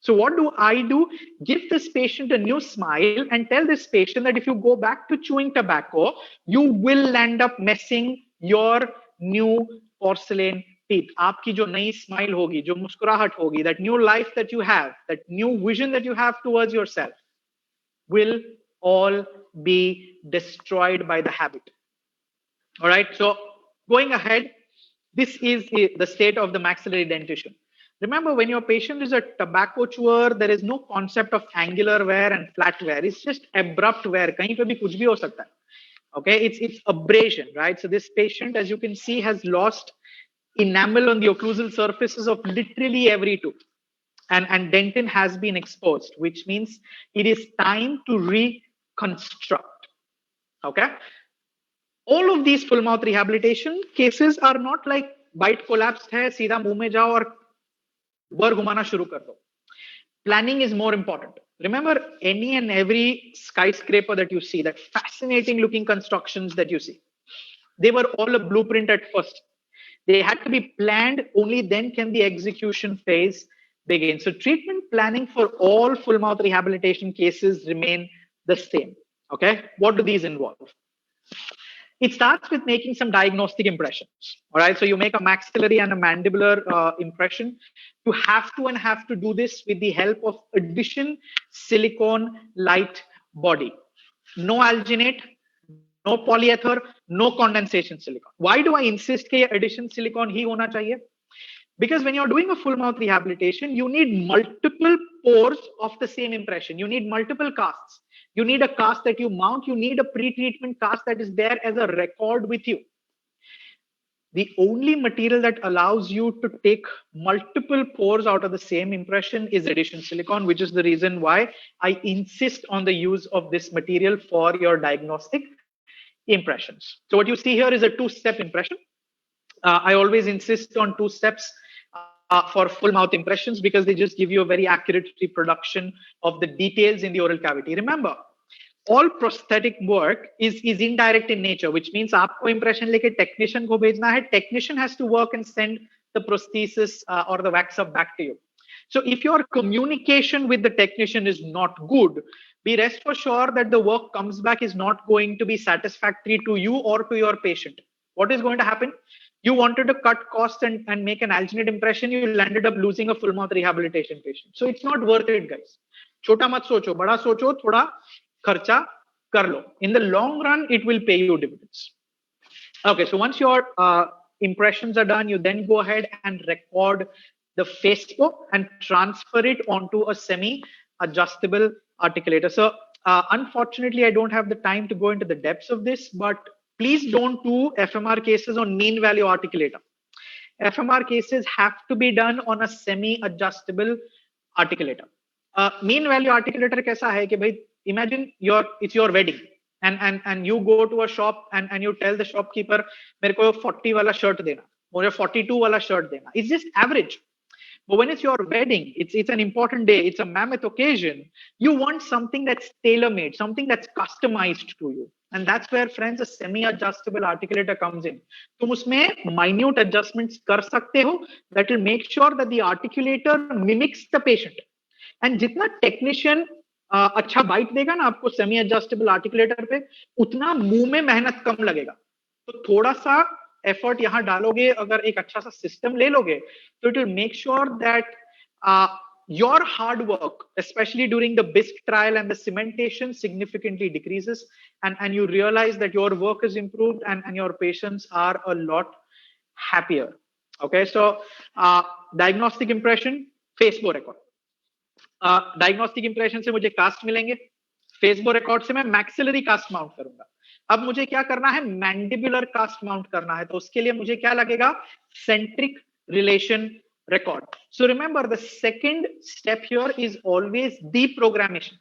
So what do? Give this patient a new smile and tell this patient that if you go back to chewing tobacco, you will end up messing your new porcelain teeth. आपकी जो नई smile होगी, जो मुस्कुराहट होगी, that new life that you have, that new vision that you have towards yourself, will all be destroyed by the habit. All right. So going ahead, this is the state of the maxillary dentition. Remember, when your patient is a tobacco chewer, there is no concept of angular wear and flat wear. It's just abrupt wear. कहीं पे भी कुछ भी हो सकता है. Okay, it's abrasion, right? So this patient, as you can see, has lost enamel on the occlusal surfaces of literally every tooth, and dentin has been exposed, which means it is time to reconstruct. Okay, all of these full mouth rehabilitation cases are not like bite collapsed है, सीधा मुंह में जाओ और बर घुमाना शुरू कर दो. Planning is more important. Remember, any and every skyscraper that you see, that fascinating looking constructions that you see, they were all a blueprint at first. They had to be planned, only then can the execution phase begin. So treatment planning for all full mouth rehabilitation cases remain the same. Okay, what do these involve? It starts with making some diagnostic impressions. All right, so you make a maxillary and a mandibular impression. You have to do this with the help of addition silicone light body. No alginate, no polyether, no condensation silicone. Why do I insist that addition silicone ही होना चाहिए? Because when you're doing a full mouth rehabilitation, you need multiple pores of the same impression. You need multiple casts. You need a cast that you mount. You need a pre-treatment cast that is there as a record with you. The only material that allows you to take multiple pores out of the same impression is addition silicone, which is the reason why I insist on the use of this material for your diagnostic impressions. So what you see here is a two-step impression. I always insist on 2 steps for full mouth impressions because they just give you a very accurate reproduction of the details in the oral cavity. Remember, all prosthetic work is indirect in nature, which means आपको impression लेके technician को भेजना है. Technician has to work and send the prosthesis or the wax up back to you. So if your communication with the technician is not good, be rest assured that the work comes back is not going to be satisfactory to you or to your patient. What is going to happen? You wanted to cut costs and make an alginate impression, you ended up losing a full mouth rehabilitation patient. So it's not worth it, guys. छोटा मत सोचो, बड़ा सोचो, थोड़ा खर्चा कर लो. In the long run, it will pay you dividends. Okay, so once your impressions are done, you then go ahead and record the Facebook and transfer it onto a semi-adjustable articulator. So unfortunately, I don't have the time to go into the depths of this, but please don't do FMR cases on mean value articulator. FMR cases have to be done on a semi-adjustable articulator. Mean value articulator kaisa hai ki bhai, imagine it's your wedding and you go to a shop and you tell the shopkeeper mere ko 40 wala shirt dena, mujhe 42 wala shirt dena. It's just average. But when it's your wedding, it's an important day, it's a mammoth occasion, you want something that's tailor-made, something that's customized to you. And that's where, friends, a semi-adjustable articulator comes in. तुम उसमें minute adjustments कर सकते हो that will make sure that the articulator mimics the patient. And जितना technician अच्छा bite देगा ना आपको सेमी एडजस्टेबल आर्टिकुलेटर पे, उतना मुंह में मेहनत कम लगेगा. तो थोड़ा सा एफर्ट यहाँ डालोगे, अगर एक अच्छा सा सिस्टम ले लोगे, तो it will make sure that your hard work, especially during the bisque trial and the cementation, significantly decreases, and you realize that your work is improved and your patients are a lot happier. Okay, so diagnostic impression, Facebook record. Diagnostic impression से मुझे cast मिलेंगे, फेसबो record से मैं maxillary cast mount करूंगा. अब मुझे क्या करना है, मैंडिबुलर कास्ट माउंट करना है. तो उसके लिए मुझे क्या लगेगा, centric relation record. So remember, the second step here is always deprogrammation.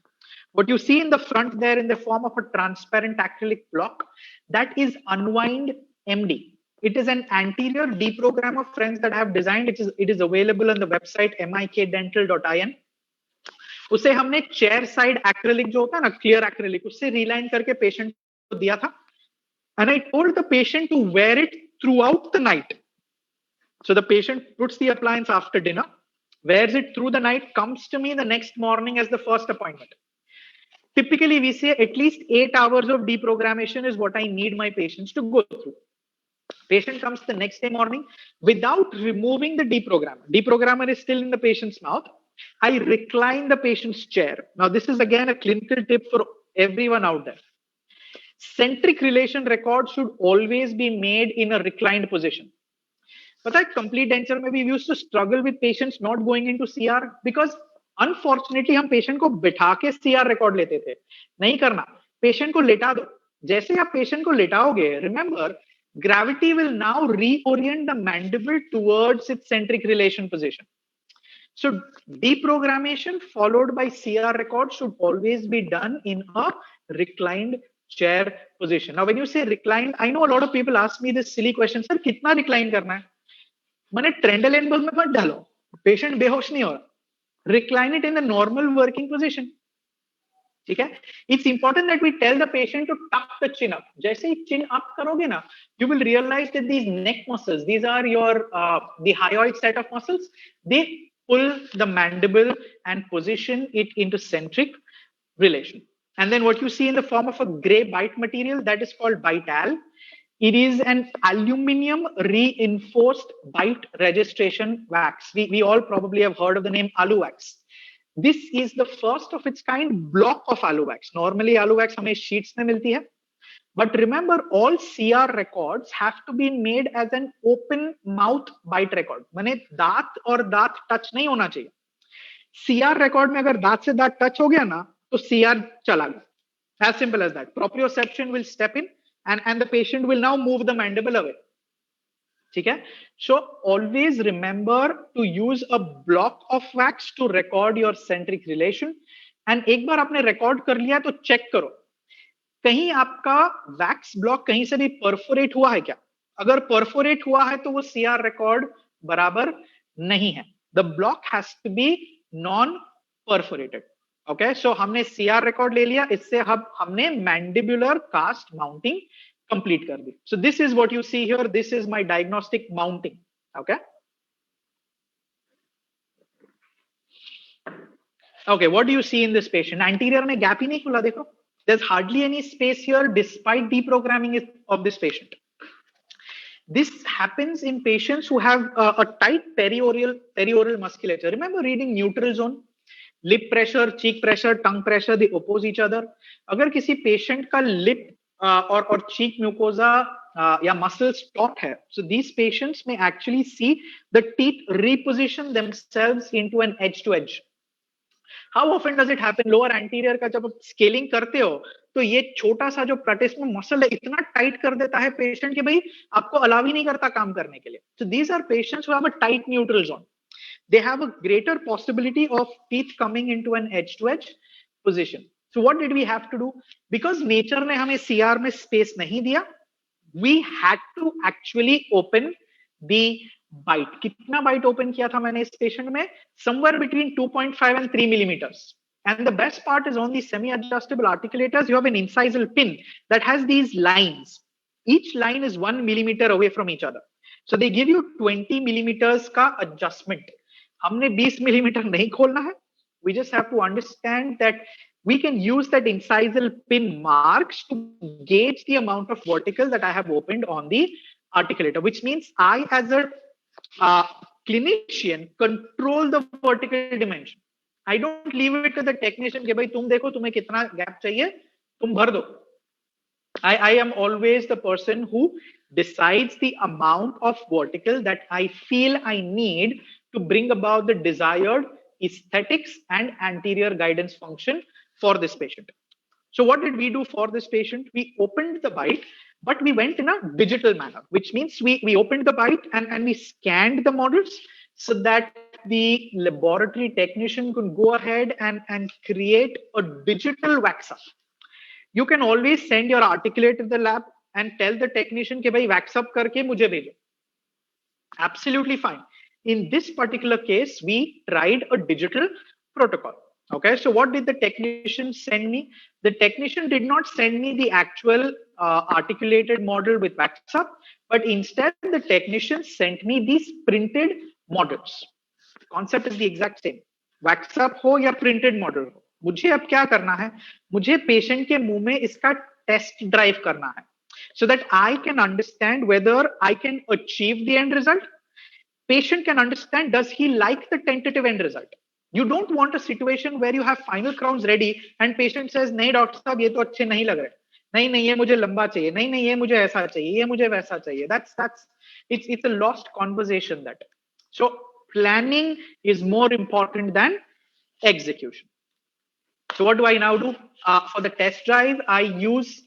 What you see in the front there in the form of a transparent acrylic block, that is unwind MD. It is an anterior deprogrammer, friends, that I have designed. It is available on the website mikdental.in. उसे हमने chair side acrylic जो होता है ना, clear acrylic, उससे रिलाइन करके patient को दिया था. And I told the patient to wear it throughout the night. So the patient puts the appliance after dinner, wears it through the night, comes to me the next morning as the first appointment. Typically, we say at least 8 hours of deprogrammation is what I need my patients to go through. Patient comes the next day morning without removing the deprogrammer. Deprogrammer is still in the patient's mouth. I recline the patient's chair. Now, this is again a clinical tip for everyone out there. Centric relation record should always be made in a reclined position. But at complete denture, maybe we used to struggle with patients not going into CR because unfortunately हम patient को बिठा के CR record लेते थे. नहीं करना, patient को लेटा दो. जैसे आप patient को लेटाओगे, remember, gravity will now reorient the mandible towards its centric relation position. So deprogrammation followed by CR record should always be done in a reclined chair position. Now, when you say reclined, I know a lot of people ask me this silly question, sir, कितना recline करना है? मैंने ट्रेंडलेनबर्ग में मत डालो, patient बेहोश नहीं हो रहा. Recline it in the normal working position. ठीक है? It's important that we tell the patient to tuck the chin up. जैसे ही chin up करोगे ना, you will realize that these neck muscles, these are your the hyoid set of muscles. They pull the mandible and position it into centric relation. And then what you see in the form of a gray bite material, that is called Bital. It is an aluminum reinforced bite registration wax. We all probably have heard of the name Alu wax. This is the first of its kind block of Alu wax. Normally Alu wax हमें sheets में मिलती है. But remember, all CR records have to be made as an open mouth bite record. माने दांत और दांत touch नहीं होना चाहिए. CR record में अगर दांत से दांत टच हो गया ना, तो CR चला गया. As simple as that. Proprioception will step in and the patient will now move the mandible away. ठीक है? So always remember to use a block of wax to record your centric relation. And एक बार आपने record कर लिया तो check करो. कहीं आपका वैक्स ब्लॉक कहीं से भी परफोरेट हुआ है क्या? अगर परफोरेट हुआ है तो वो CR रिकॉर्ड बराबर नहीं है. The block has to be non perforated. Okay, so हमने CR रिकॉर्ड ले लिया, इससे हमने मैंडिबुलर कास्ट माउंटिंग कंप्लीट कर दी. So this is what you see here. This is my diagnostic mounting. Okay, okay, what do you see in this patient? Anterior में gap ही नहीं खुला, देखो. There's hardly any space here despite deprogramming of this patient. This happens in patients who have a tight perioral musculature. Remember reading neutral zone? Lip pressure, cheek pressure, tongue pressure, they oppose each other. अगर किसी patient का lip और cheek mucosa या muscle stop है, so these patients may actually see the teeth reposition themselves into an edge to edge. How often does it happen? Lower anterior का जब आप scaling करते हो तो ये छोटा सा जो प्लेटिसमम मसल है इतना टाइट कर देता है पेशेंट कि भाई आपको अलाउ ही नहीं करता काम करने के लिए. So these are patients who have a tight neutral zone. They have a greater possibility of teeth coming into an edge to edge position. So what did we have to do? Because nature ने हमें CR में space नहीं दिया, we had to actually open the bite. कितना bite open किया था मैंने इस patient में? Somewhere between 2.5 and 3 millimeters. And the best part is on the semi-adjustable articulators, you have an incisal pin that has these lines. Each line is 1 millimeter away from each other. So they give you 20 millimeters का adjustment. हमने 20 millimeter नहीं खोलना है. We just have to understand that we can use that incisal pin marks to gauge the amount of vertical that I have opened on the articulator, which means I, as a clinician, control the vertical dimension. I don't leave it to the technician कि भाई तुम देखो तुम्हें कितना gap चाहिए, तुम भर दो. I am always the person who decides the amount of vertical that I feel I need to bring about the desired aesthetics and anterior guidance function for this patient. So what did we do for this patient? We opened the bite, but we went in a digital manner, which means we opened the bite and we scanned the models so that the laboratory technician could go ahead and create a digital wax up. You can always send your articulate to the lab and tell the technician कि भाई wax up करके मुझे भेजो. Absolutely fine. In this particular case, we tried a digital protocol. Okay, so what did the technician send me? The technician did not send me the actual articulated model with wax up, but instead the technician sent me these printed models. Concept is the exact same. Wax up हो या printed model हो, मुझे अब क्या करना है? मुझे patient के मुंह में इसका टेस्ट ड्राइव करना है, so that I can understand whether I can achieve the end result. Patient can understand, does he like the tentative end result? You don't want a situation where you have final crowns ready and patient says, नहीं doctor साहब ये तो अच्छे नहीं लग रहे, नहीं नहीं ये मुझे लंबा चाहिए, नहीं नहीं ये मुझे ऐसा चाहिए, ये मुझे वैसा चाहिए. It's a lost conversation that. So planning is more important than execution. So what do I now do? For the test drive, I use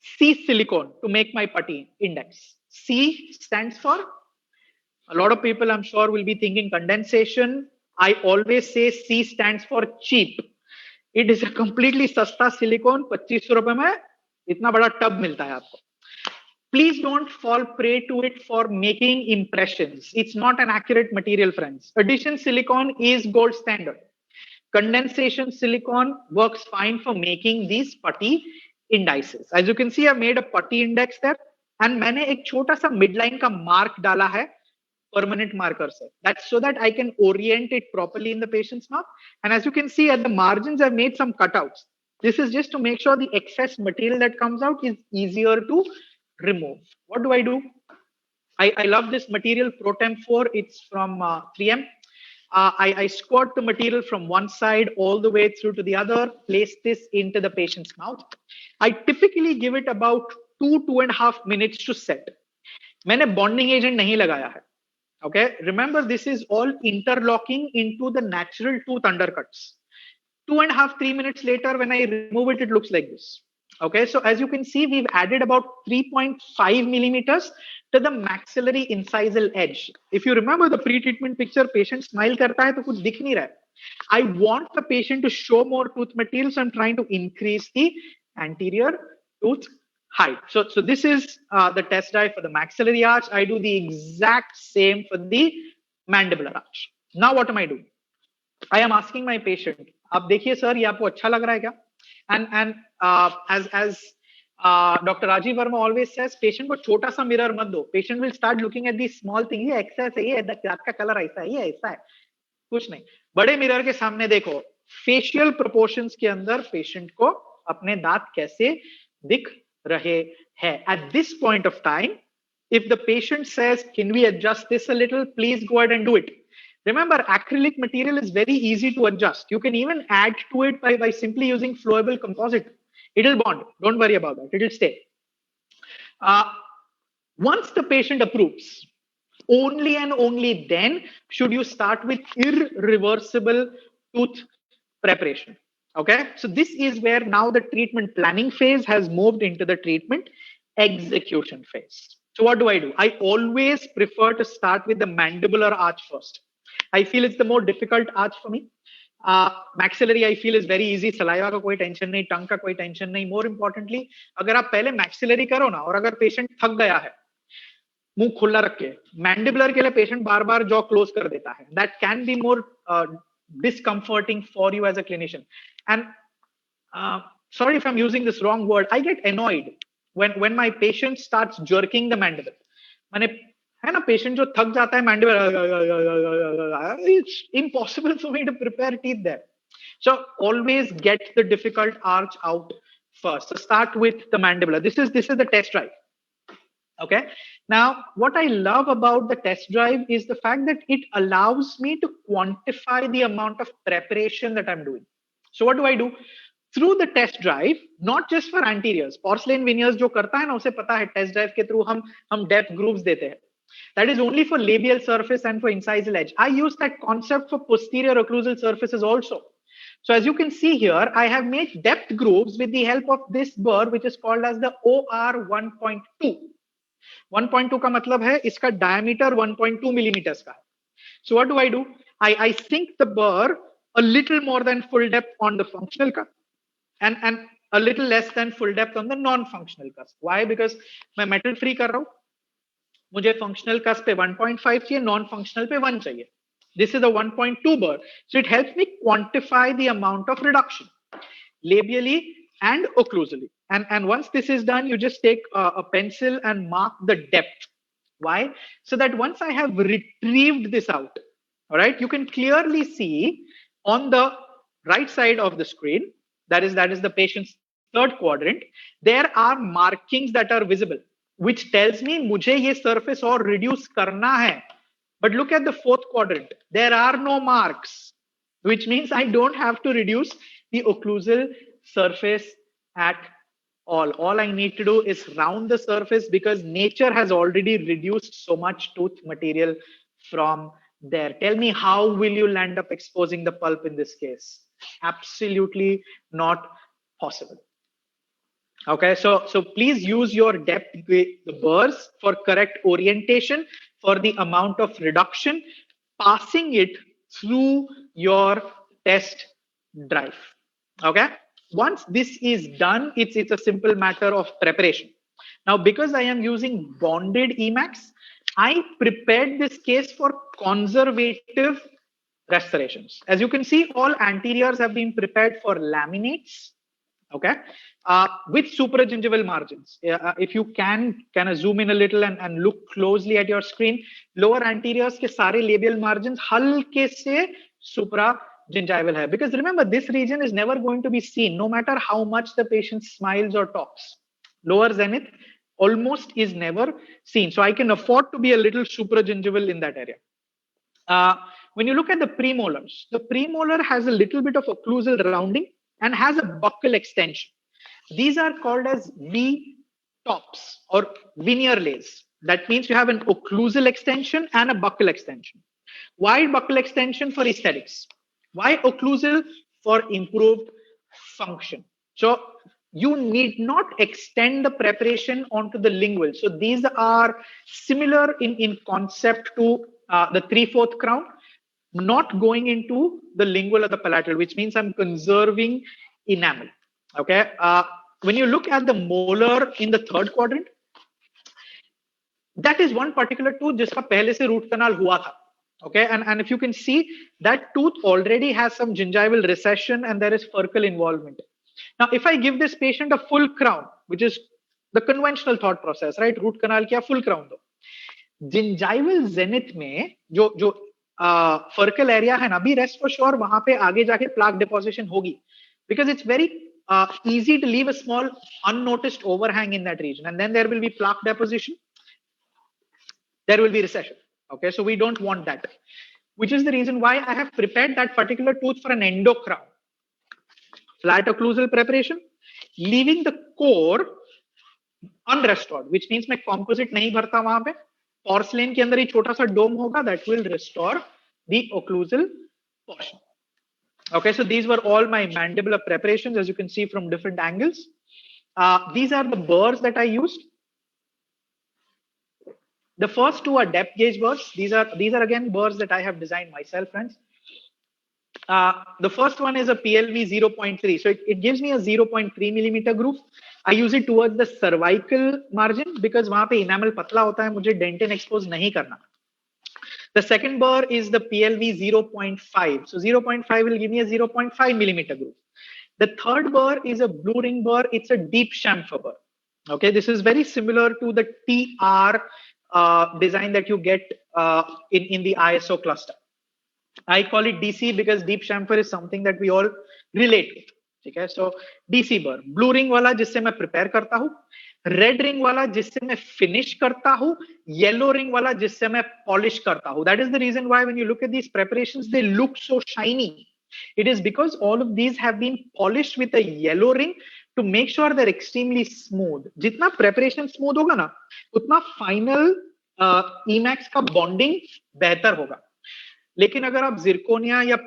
C silicone to make my putty index. C stands for, a lot of people I'm sure will be thinking condensation. I always say C stands for cheap. It is a completely सस्ता silicone, 2500 रुपए में इतना बड़ा tub मिलता है आपको. Please don't fall prey to it for making impressions. It's not an accurate material, friends. Addition silicone is gold standard. Condensation silicone works fine for making these putty indices. As you can see, I've made a putty index there, and मैंने एक छोटा सा midline का mark डाला है permanent marker से. That's so that I can orient it properly in the patient's mouth. And as you can see at the margins, I've made some cutouts. This is just to make sure the excess material that comes out is easier to remove. What do? I love this material, Protem 4. It's from 3M. I squirt the material from one side all the way through to the other, place this into the patient's mouth. I typically give it about 2.5 minutes to set. मैंने bonding agent नहीं लगाया है. Okay, remember this is all interlocking into the natural tooth undercuts. 2.5-3 minutes later, when I remove it, it looks like this. Okay, so as you can see, we've added about 3.5 millimeters to the maxillary incisal edge. If you remember the pre-treatment picture, patient smile करता है तो कुछ दिख नहीं रहा है. I want the patient to show more tooth material, so I'm trying to increase the anterior tooth height. So this is the test drive for the maxillary arch. I do the exact same for the mandibular arch. Now what am I doing? I am asking my patient, आप देखिए sir ये आपको अच्छा लग रहा है क्या? And as Dr. Rajiv Verma always says, patient को छोटा सा mirror मत दो. Patient will start looking at these small things. ये excess है, ये दांत का color ऐसा है, ये ऐसा है. कुछ नहीं. बड़े mirror के सामने देखो. Facial proportions के अंदर patient को अपने दांत कैसे दिख रहे हैं. At this point of time, if the patient says, can we adjust this a little, please go ahead and do it. Remember, acrylic material is very easy to adjust. You can even add to it by simply using flowable composite. It'll bond. Don't worry about that. It'll stay. Once the patient approves, only and only then should you start with irreversible tooth preparation. Okay, so this is where now the treatment planning phase has moved into the treatment execution phase. So what do? I always prefer to start with the mandibular arch first. I feel it's the more difficult arch for me. Maxillary I feel is very easy. Saliva का कोई tension नहीं, टंग का कोई tension नहीं. More importantly, अगर आप पहले maxillary करो ना, और अगर पेशेंट थक गया है मुंह खुला रख के, मैंडिबुलर के लिए पेशेंट बार बार जॉ क्लोज कर देता है. That can be more discomforting for you as a clinician. And sorry if I'm using this wrong word, I get annoyed when my patient starts jerking the mandible. माने है ना, patient जो थक जाता है mandible, it's impossible for me to prepare teeth there. So always get the difficult arch out first. So start with the mandibular. This is the test drive. Okay. Now, what I love about the test drive is the fact that it allows me to quantify the amount of preparation that I'm doing. So what do? Through the test drive, not just for anteriors, porcelain veneers जो करता है ना, उसे पता है test drive के through हम depth grooves देते हैं. That is only for labial surface and for incisal edge. I use that concept for posterior occlusal surfaces also. So as you can see here, I have made depth grooves with the help of this burr, which is called as the OR 1.2. 1.2 का मतलब है इसका diameter 1.2 millimeters का है. So what do? I sink the burr a little more than full depth on the functional cusp and a little less than full depth on the non-functional cusp. Why? Because मैं metal free कर रहा हूँ, मुझे functional cusp पे 1.5 चाहिए, non-functional पे 1 चाहिए. This is a 1.2 burr. So it helps me quantify the amount of reduction labially and occlusally. And once this is done, you just take a pencil and mark the depth. Why? So that once I have retrieved this out, all right, you can clearly see on the right side of the screen, that is the patient's third quadrant, there are markings that are visible, which tells me मुझे ये surface और reduce करना है. But look at the fourth quadrant. There are no marks, which means I don't have to reduce the occlusal surface at all. All I need to do is round the surface because nature has already reduced so much tooth material from there. Tell me, how will you land up exposing the pulp in this case? Absolutely not possible. Okay, so please use your depth, the burrs for correct orientation, for the amount of reduction, passing it through your test drive. Okay, once this is done, it's a simple matter of preparation. Now, because I am using bonded Emax, I prepared this case for conservative restorations. As you can see, all anteriors have been prepared for laminates. Okay, with supragingival margins. If you can zoom in a little and look closely at your screen, lower anteriors के सारे labial margins हल्के से supragingival है. Because remember, this region is never going to be seen, no matter how much the patient smiles or talks. Lower zenith almost is never seen. So I can afford to be a little supragingival in that area. When you look at the premolars, the premolar has a little bit of occlusal rounding and has a buccal extension. These are called as V-tops or veneer lays. That means you have an occlusal extension and a buccal extension. Why buccal extension? For aesthetics. Why occlusal? For improved function. So you need not extend the preparation onto the lingual. So these are similar in concept to the 3/4 crown, not going into the lingual or the palatal, which means I'm conserving enamel. Okay. When you look at the molar in the third quadrant, that is one particular tooth जिसका पहले से root canal हुआ था. Okay, and if you can see, that tooth already has some gingival recession and there is furcal involvement. Now, if I give this patient a full crown, which is the conventional thought process, right? Root canal किया, full crown दो. Gingival zenith में जो फर्कल area है ना, अभी rest for sure वहां पे आगे जाके प्लाक डिपोजिशन होगी, because it's very easy to leave a small unnoticed overhang in that region, and then there will be plaque deposition, there will be recession. Okay, so we don't want that. which is the reason why I have prepared that particular tooth for an endo crown. Flat occlusal preparation, leaving the core unrestored, which means मैं composite नहीं भरता वहां पे. Porcelain के अंदर ही छोटा सा dome होगा that will restore the occlusal portion. Okay, so these were all my mandibular preparations, as you can see from different angles. These are the burrs that I used. The first two are depth gauge burrs. These are again burrs that I have designed myself, friends. The first one is a PLV 0.3. So it gives me a 0.3 millimeter groove. I use it towards the cervical margin because वहाँ पे enamel पतला होता है, मुझे dentin expose नहीं करना. The second burr is the PLV 0.5. So 0.5 will give me a 0.5 millimeter groove. The third burr is a blue ring burr. It's a deep chamfer burr. Okay, this is very similar to the TR design that you get in the ISO cluster. I call it DC because deep chamfer is something that we all relate with. Okay, so DC burr, blue ring वाला जिससे मैं prepare करता हूँ, red ring वाला जिससे मैं finish करता हूँ, yellow ring वाला जिससे मैं polish करता हूँ. That is the reason why when you look at these preparations, they look so shiny. It is because all of these have been polished with a yellow ring to make sure they're extremely smooth. जितना preparation smooth होगा ना, उतना final Emax का bonding बेहतर होगा. लेकिन अगर आप zirconia या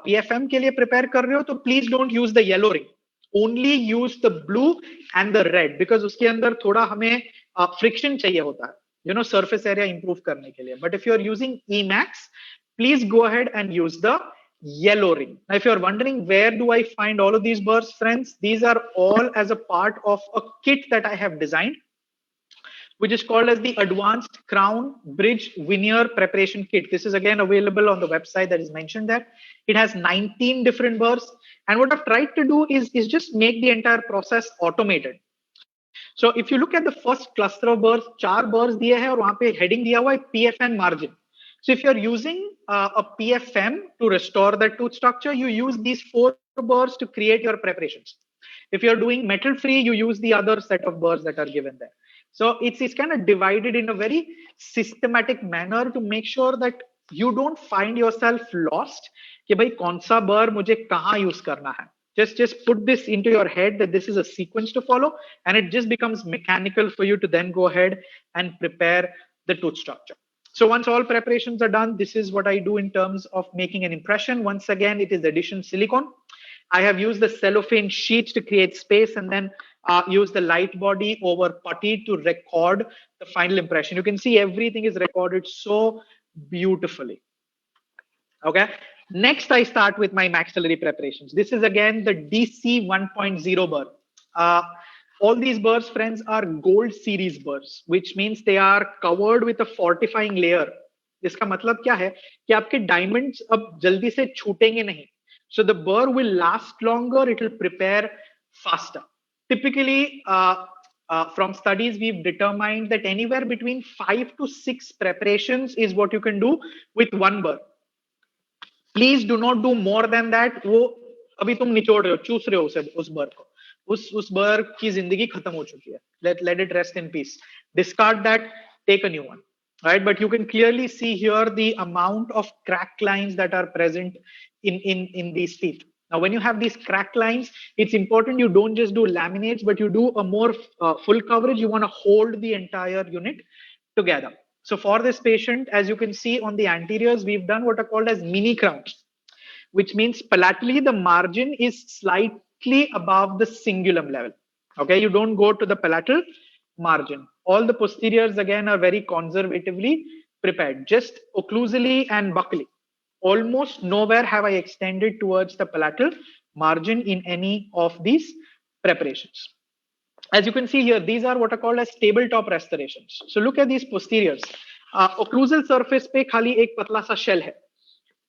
PFM के लिए prepare कर रहे हो, तो please don't use the yellow ring. Only use the blue and the red because उसके अंदर थोड़ा हमें friction चाहिए होता है, you know, surface area improve करने के लिए. But if you are using Emax, please go ahead and use the yellow ring. Now, if you're wondering where do I find all of these burrs, friends, these are all as a part of a kit that I have designed, which is called as the Advanced Crown Bridge Veneer Preparation Kit. This is again available on the website that is mentioned there. It has 19 different burrs. And what I've tried to do is just make the entire process automated. So if you look at the first cluster of burrs, 4 burrs दिए हैं और वहाँ पे heading दिया हुआ है PFM margin. So if you're using a PFM to restore the tooth structure, you use these 4 burrs to create your preparations. If you're doing metal free, you use the other set of burrs that are given there. So it's kind of divided in a very systematic manner to make sure that you don't find yourself lost कि भाई कौन सा burr मुझे कहाँ use करना है. Just put this into your head that this is a sequence to follow, and it just becomes mechanical for you to then go ahead and prepare the tooth structure. So once all preparations are done, this is what I do in terms of making an impression. Once again, it is addition silicone. I have used the cellophane sheet to create space and then use the light body over putty to record the final impression. You can see everything is recorded so beautifully. Okay. Next, I start with my maxillary preparations. This is again the DC 1.0 burr. All these burrs, friends, are gold series burrs, which means they are covered with a fortifying layer. इसका मतलब क्या है कि आपके diamonds अब जल्दी से छूटेंगे नहीं. So the burr will last longer. It will prepare faster. Typically, from studies, we've determined that anywhere between 5 to 6 preparations is what you can do with one burr. Please do not do more than that. वो अभी तुम निचोड़ रहे हो, चूस रहे हो उस burr को. उस burr की जिंदगी खत्म हो चुकी है. Let it rest in peace. Discard that. Take a new one. Right? But you can clearly see here the amount of crack lines that are present in these teeth. Now, when you have these crack lines, it's important you don't just do laminates, but you do a more full coverage. You want to hold the entire unit together. So for this patient, as you can see on the anteriors, we've done what are called as mini crowns, which means palatally the margin is slightly above the cingulum level. Okay, you don't go to the palatal margin. All the posteriors again are very conservatively prepared, just occlusally and buccally. Almost nowhere have I extended towards the palatal margin in any of these preparations. As you can see here, these are what are called as tabletop restorations. So look at these posteriors. Occlusal surface पे खाली एक पतला सा shell है.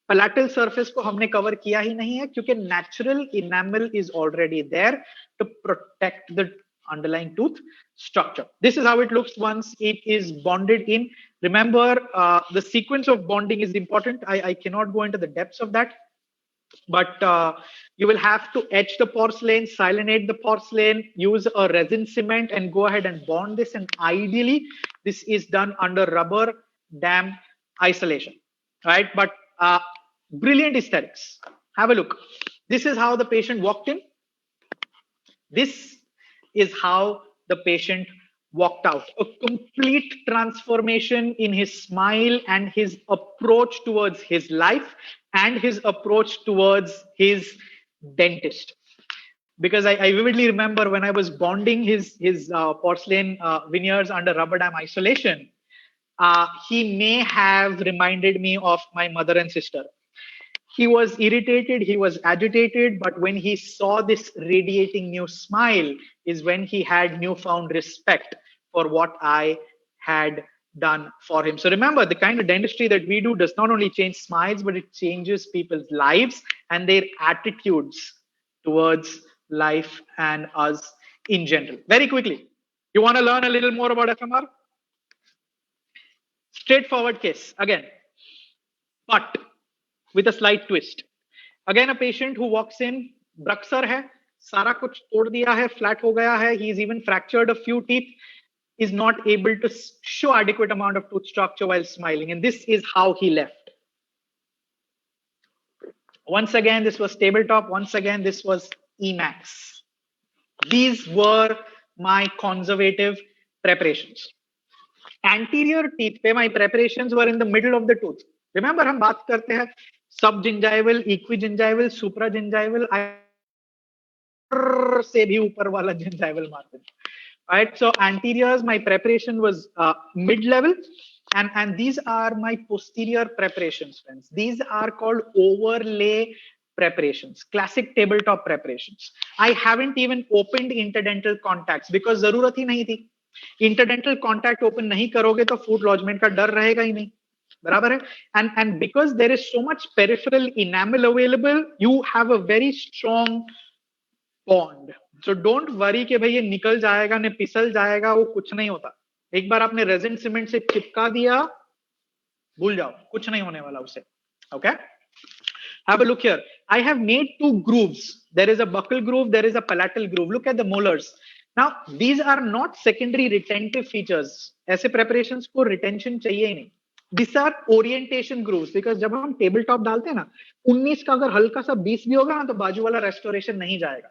Palatal surface को हमने cover किया ही नहीं है क्योंकि natural enamel is already there to protect the underlying tooth structure. This is how it looks once it is bonded in. Remember, the sequence of bonding is important. I cannot go into the depths of that, but you will have to etch the porcelain, silanate the porcelain, use a resin cement and go ahead and bond this. And ideally, this is done under rubber dam isolation, right? But Brilliant aesthetics. Have a look. This is how the patient walked in. This is how the patient walked out. A complete transformation in his smile and his approach towards his life and his approach towards his dentist. Because I vividly remember when I was bonding his porcelain veneers under rubber dam isolation, he may have reminded me of my mother and sister. He was irritated, he was agitated, but when he saw this radiating new smile is when he had newfound respect for what I had done for him. So remember, the kind of dentistry that we do does not only change smiles, but it changes people's lives and their attitudes towards life and us in general. Very quickly, you want to learn a little more about FMR? Straightforward case again, but with a slight twist. Again, a patient who walks in, Bruxer hai, सारा कुछ तोड़ दिया है, flat हो गया है, he's even fractured a few teeth, is not able to show adequate amount of tooth structure while smiling, and this is how he left. Once again, this was tabletop. Once again, this was Emax. These were my conservative preparations. Anterior teeth पे my preparations were in the middle of the tooth. Remember, हम बात करते हैं subgingival, equigingival, supragingival, से भी ऊपर वाला gingival margin. Right. So anteriors, my preparation was mid-level, and these are my posterior preparations, friends. These are called overlay preparations, classic tabletop preparations. I haven't even opened interdental contacts because जरूरत ही नहीं थी. Interdental contact open नहीं करोगे तो food lodgement का डर रहेगा ही नहीं. बराबर है? And because there is so much peripheral enamel available, you have a very strong bond. So don't worry कि भाई ये निकल जाएगा ने पिसल जाएगा, वो कुछ नहीं होता. एक बार आपने रेजिन सीमेंट से चिपका दिया, भूल जाओ, कुछ नहीं होने वाला उसे. Okay? Have a look here. I have made two grooves. There is a buccal groove, there is a palatal groove. Look at the molars. Now, these are not secondary retentive features. ऐसे preparations को retention चाहिए ही नहीं. These are orientation grooves because जब हम tabletop डालते हैं ना, 19 का अगर हल्का सा 20 भी होगा ना तो बाजू वाला restoration नहीं जाएगा.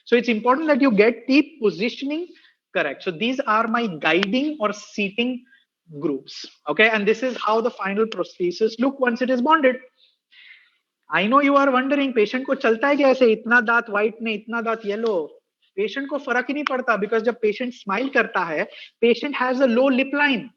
So it's important that you get the positioning correct. So these are my guiding or seating grooves. Okay, and this is how the final prosthesis look once it is bonded. I know you are wondering, patient को चलता है कैसे? इतना दांत white ने इतना दांत yellow. Patient को फर्क ही नहीं पड़ता because जब patient smile करता है, patient has a low lip line,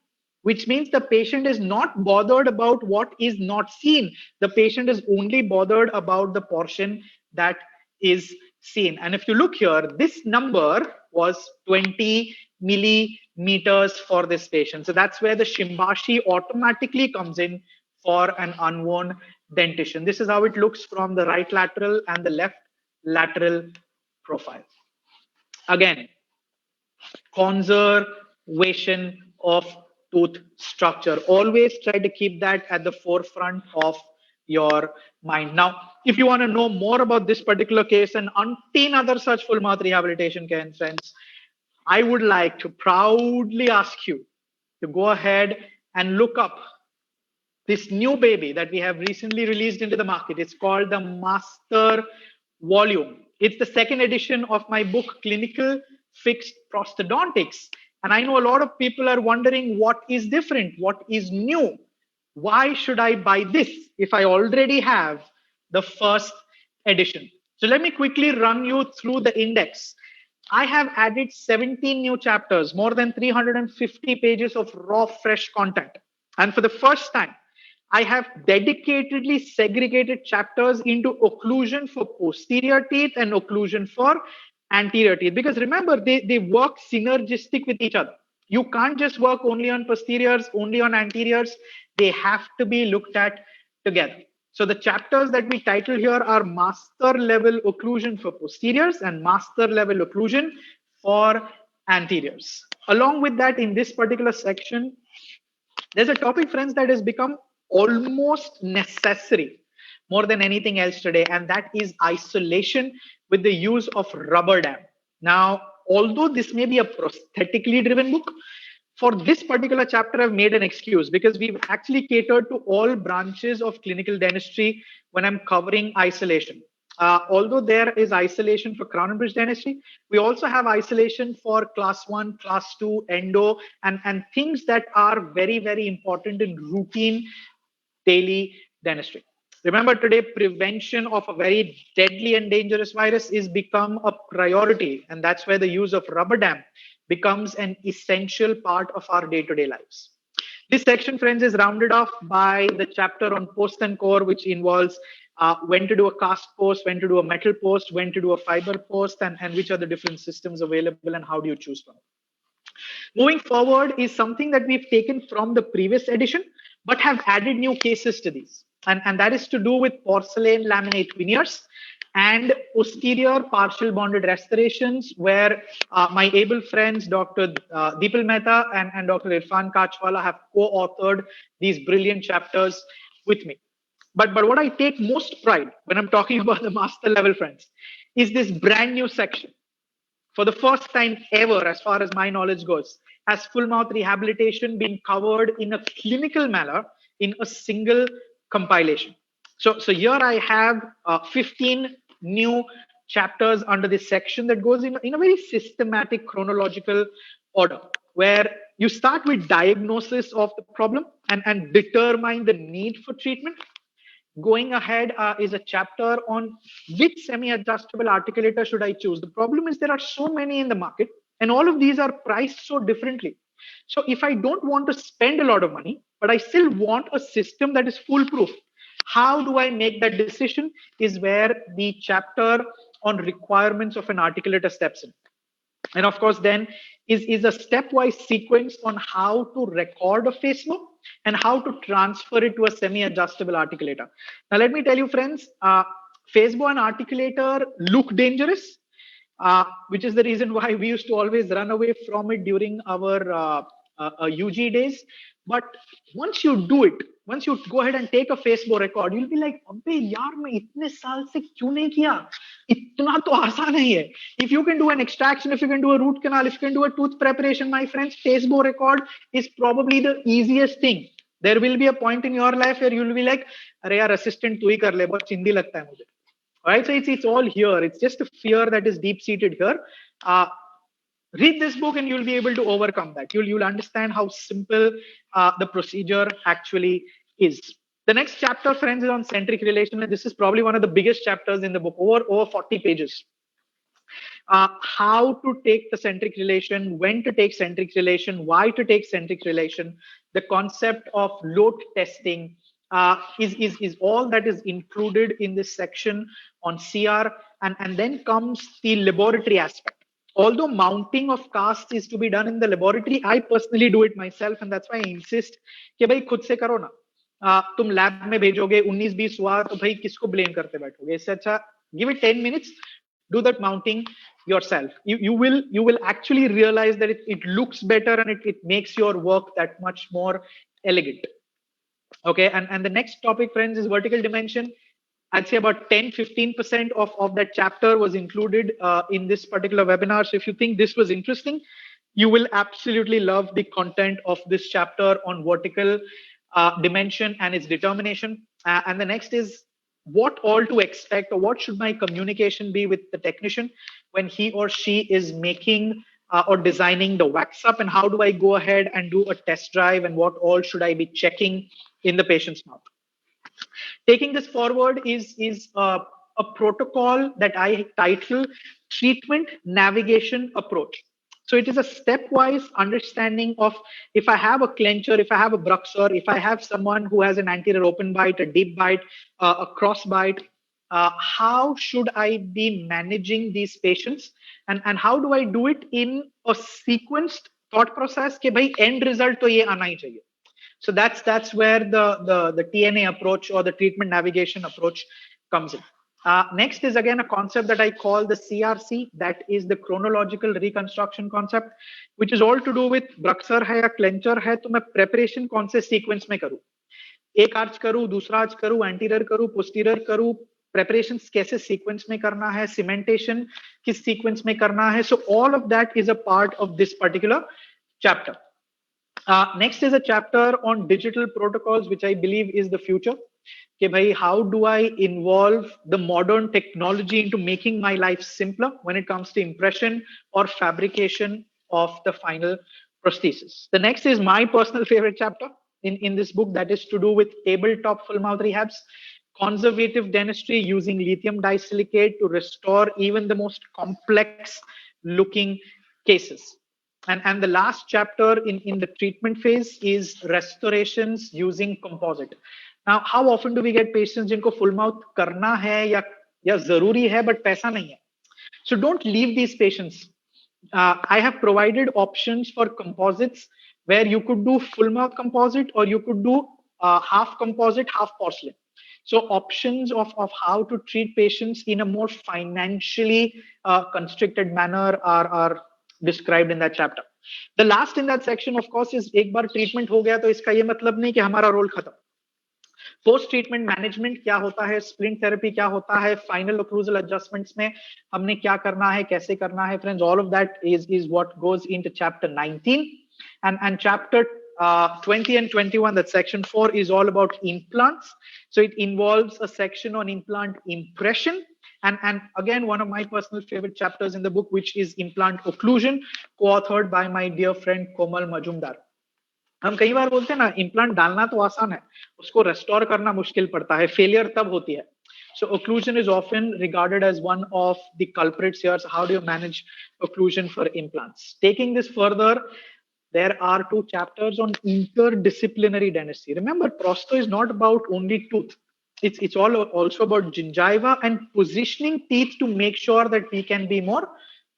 which means the patient is not bothered about what is not seen. The patient is only bothered about the portion that is seen. And if you look here, this number was 20 millimeters for this patient. So that's where the Shimbashi automatically comes in for an unworn dentition. This is how it looks from the right lateral and the left lateral profile. Again, conservation of tooth structure. Always try to keep that at the forefront of your mind. Now, if you want to know more about this particular case and umpteen other such full mouth rehabilitation care, friends, I would like to proudly ask you to go ahead and look up this new baby that we have recently released into the market. It's called the Master Volume. It's the second edition of my book, Clinical Fixed Prosthodontics. And I know a lot of people are wondering what is different, what is new. Why should I buy this if I already have the first edition? So let me quickly run you through the index. I have added 17 new chapters, more than 350 pages of raw, fresh content. And for the first time, I have dedicatedly segregated chapters into occlusion for posterior teeth and occlusion for anterior teeth. Because remember, they work synergistic with each other. You can't just work only on posteriors, only on anteriors. They have to be looked at together. So the chapters that we title here are master level occlusion for posteriors and master level occlusion for anteriors. Along with that, in this particular section, there's a topic, friends, that has become almost necessary more than anything else today, and that is isolation with the use of rubber dam. Now, although this may be a prosthetically driven book, For this particular chapter, I've made an excuse because we've actually catered to all branches of clinical dentistry when I'm covering isolation. Although there is isolation for crown and bridge dentistry, we also have isolation for class 1, class 2, endo, and things that are very, very important in routine daily dentistry. Remember, today, prevention of a very deadly and dangerous virus is become a priority, and that's where the use of rubber dam becomes an essential part of our day-to-day lives. This section, friends, is rounded off by the chapter on post and core, which involves when to do a cast post, when to do a metal post, when to do a fiber post, and which are the different systems available and how do you choose from. Moving forward is something that we've taken from the previous edition, but have added new cases to these. And that is to do with porcelain laminate veneers and posterior partial bonded restorations, where my able friends, Dr. Deepal Mehta and Dr. Irfan Kachwala have co-authored these brilliant chapters with me. But what I take most pride when I'm talking about the master level, friends, is this brand new section. For the first time ever, as far as my knowledge goes, has full mouth rehabilitation been covered in a clinical manner in a single compilation. So here I have 15 new chapters under this section that goes in a very systematic chronological order, where you start with diagnosis of the problem and determine the need for treatment. Going ahead is a chapter on which semi-adjustable articulator should I choose. The problem is there are so many in the market and all of these are priced so differently. So if I don't want to spend a lot of money, but I still want a system that is foolproof, how do I make that decision is where the chapter on requirements of an articulator steps in. And of course, then is a stepwise sequence on how to record a FACEBO and how to transfer it to a semi-adjustable articulator. Now, let me tell you, friends, FACEBO and articulator look dangerous, which is the reason why we used to always run away from it during our UG days. But once you do it, once you go ahead and take a FACEBO record, you'll be like, "Abbe yaar, मैं इतने साल से क्यों नहीं किया? इतना तो आसान नहीं है." If you can do an extraction, if you can do a root canal, if you can do a tooth preparation, my friends, FACEBO record is probably the easiest thing. There will be a point in your life where you'll be like, "अरे यार, assistant तू ही कर ले, बहुत चिंदी लगता है मुझे." Right? So it's all here. It's just a fear that is deep-seated here. Read this book and you'll be able to overcome that. You'll understand how simple the procedure actually is. The next chapter, friends, is on centric relation. And this is probably one of the biggest chapters in the book, over 40 pages. How to take the centric relation, when to take centric relation, why to take centric relation, the concept of load testing, is all that is included in this section on CR, and then comes the laboratory aspect. Although mounting of casts is to be done in the laboratory, I personally do it myself, and that's why I insist कि भाई खुद से करो ना. तुम lab में भेजोगे 19-20 हुआ तो भाई किसको ब्लेम करते बैठोगे? इससे अच्छा give it 10 minutes, do that mounting yourself. You will actually realize that it looks better and it makes your work that much more elegant. Okay, and the next topic, friends, is vertical dimension. I'd say about 10-15% of that chapter was included in this particular webinar. So if you think this was interesting, you will absolutely love the content of this chapter on vertical dimension and its determination. And the next is what all to expect, or what should my communication be with the technician when he or she is making or designing the wax up, and how do I go ahead and do a test drive, and what all should I be checking in the patient's mouth. Taking this forward is a protocol that I title Treatment Navigation Approach. So it is a stepwise understanding of, if I have a clencher, if I have a bruxer, if I have someone who has an anterior open bite, a deep bite, a cross bite, how should I be managing these patients, and how do I do it in a sequenced thought process कि भाई end result तो ये आना ही चाहिए. So that's where the TNA approach, or the treatment navigation approach, comes in. Next is again a concept that I call the CRC, that is the chronological reconstruction concept, which is all to do with bruxer है या clencher है तो मैं preparation कौन से sequence में करूँ, एक arch करूँ, दूसरा arch करूँ, anterior करूँ, posterior करूँ, preparations कैसे sequence में करना है, cementation किस sequence में करना है. So all of that is a part of this particular chapter. Next is a chapter on digital protocols, which I believe is the future. Okay, bhai, how do I involve the modern technology into making my life simpler when it comes to impression or fabrication of the final prosthesis? The next is my personal favorite chapter in this book, that is to do with tabletop full mouth rehabs, conservative dentistry using lithium disilicate to restore even the most complex looking cases. And the last chapter in the treatment phase is restorations using composite. Now, how often do we get patients जिनको full mouth करना है या जरूरी है but पैसा नहीं है? So don't leave these patients. I have provided options for composites where you could do full mouth composite or you could do half composite, half porcelain. So options of how to treat patients in a more financially constricted manner are described in that chapter. The last in that section, of course, is एक बार treatment हो गया तो इसका ये मतलब नहीं कि हमारा रोल खत्म. पोस्ट ट्रीटमेंट मैनेजमेंट क्या होता है, स्प्लिंट थेरेपी क्या होता है, फाइनल ओक्लूजल एडजस्टमेंट्स में हमने क्या करना है, कैसे करना है, friends, all of that is what goes into chapter 19 and chapter 20 and 21, that section 4 is all about implants. So it involves a section on implant impression and again one of my personal favorite chapters in the book, which is implant occlusion, co-authored by my dear friend Komal Majumdar. हम कई बार बोलते हैं ना, implant डालना तो आसान है, उसको रेस्टोर करना मुश्किल पड़ता है, फेलियर तब होती है. So occlusion is often regarded as one of the culprits here. So how do you manage occlusion for implants? Taking this further, there are 2 chapters on interdisciplinary dentistry. Remember, prosto is not about only tooth. It's all also about gingiva and positioning teeth to make sure that we can be more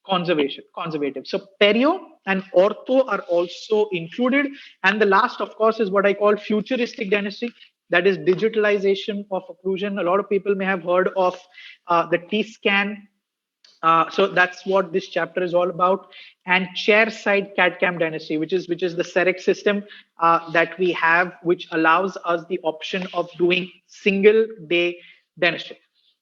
conservative. So perio and ortho are also included. And the last, of course, is what I call futuristic dentistry. That is digitalization of occlusion. A lot of people may have heard of the T-scan. So that's what this chapter is all about. And chair-side CAD-CAM dentistry, which is the CEREC system that we have, which allows us the option of doing single-day dentistry,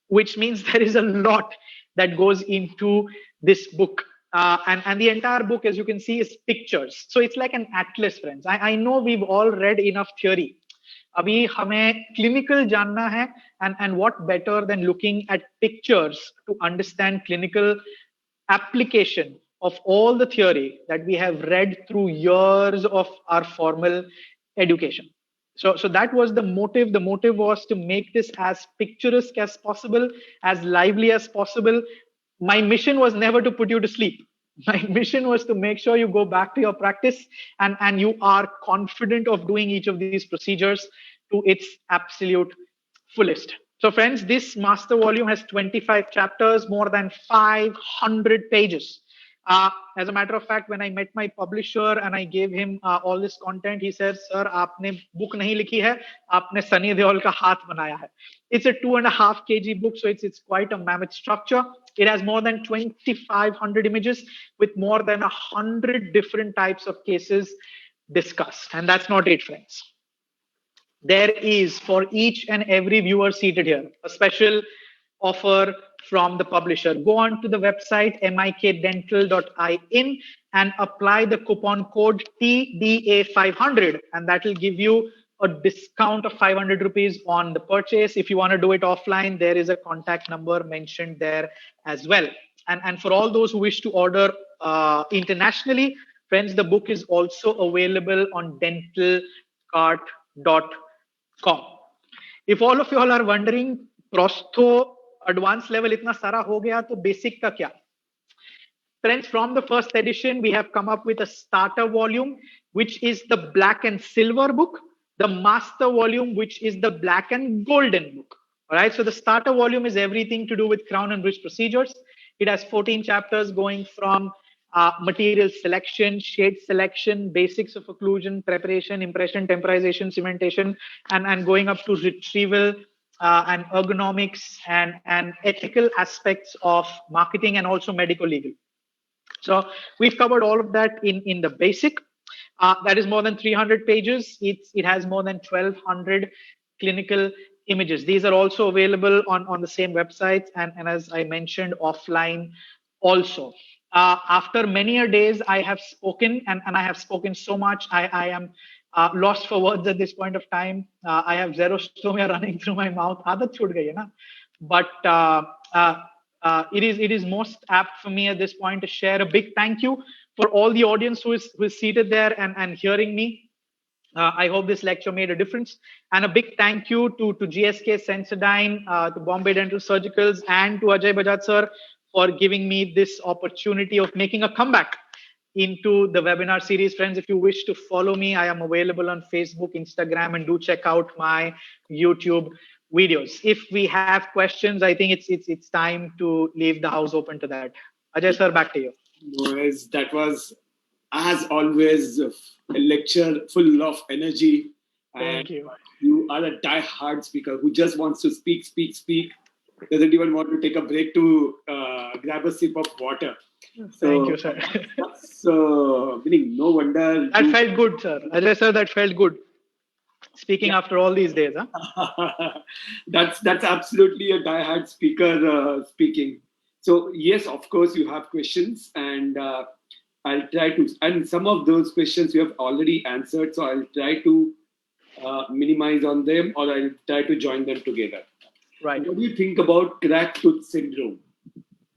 which means there is a lot that goes into this book. And the entire book, as you can see, is pictures. So it's like an atlas, friends. I know we've all read enough theory. अभी हमें clinical जानना है, and what better than looking at pictures to understand clinical application of all the theory that we have read through years of our formal education. So that was the motive. The motive was to make this as picturesque as possible, as lively as possible. My mission was never to put you to sleep. My mission was to make sure you go back to your practice and you are confident of doing each of these procedures to its absolute fullest. So friends, this master volume has 25 chapters, more than 500 pages. As a matter of fact, when I met my publisher and I gave him all this content, he said, "Sir, आपने book नहीं लिखी है, आपने सनी देओल का हाथ बनाया है." It's a 2.5 kg book, so it's quite a mammoth structure. It has more than 2,500 images with more than 100 different types of cases discussed. And that's not it, friends. There is, for each and every viewer seated here, a special offer from the publisher. Go on to the website mikdental.in and apply the coupon code TDA500, and that will give you a discount of 500 rupees on the purchase. If you want to do it offline, there is a contact number mentioned there as well. And for all those who wish to order internationally, friends, the book is also available on dentalcart.com. If all of you all are wondering, prosto advanced level itna sara ho gaya, to basic ka kya? Friends, from the first edition, we have come up with a starter volume, which is the black and silver book, the master volume, which is the black and golden book. All right. So the starter volume is everything to do with crown and bridge procedures. It has 14 chapters going from material selection, shade selection, basics of occlusion, preparation, impression, temporization, cementation, and going up to retrieval and ergonomics and ethical aspects of marketing and also medical legal. So we've covered all of that in the basic. That is more than 300 pages. It has more than 1,200 clinical images. These are also available on the same website and as I mentioned, offline also. After many a days, I have spoken and I have spoken so much. I am lost for words at this point of time. I have xerostomia running through my mouth. Aadat chhut gayi hai na? But uh, it is most apt for me at this point to share a big thank you for all the audience who is seated there and hearing me. I hope this lecture made a difference. And a big thank you to GSK Sensodyne, to Bombay Dental Surgicals, and to Ajay Bajaj sir for giving me this opportunity of making a comeback into the webinar series. Friends, if you wish to follow me, I am available on Facebook, Instagram, and do check out my YouTube videos. If we have questions, I think it's time to leave the house open to that. Ajay sir, back to you. Boys, that was, as always, a lecture full of energy. Thank you. You are a die-hard speaker who just wants to speak, doesn't even want to take a break to grab a sip of water. Thank you, sir. So, meaning, no wonder. That felt good, sir. Ajay sir, that felt good. Speaking after all these days, huh? That's absolutely a die-hard speaker speaking. So yes, of course, you have questions, and I'll try to. And some of those questions you have already answered, so I'll try to minimize on them, or I'll try to join them together. Right. What do you think about cracked tooth syndrome?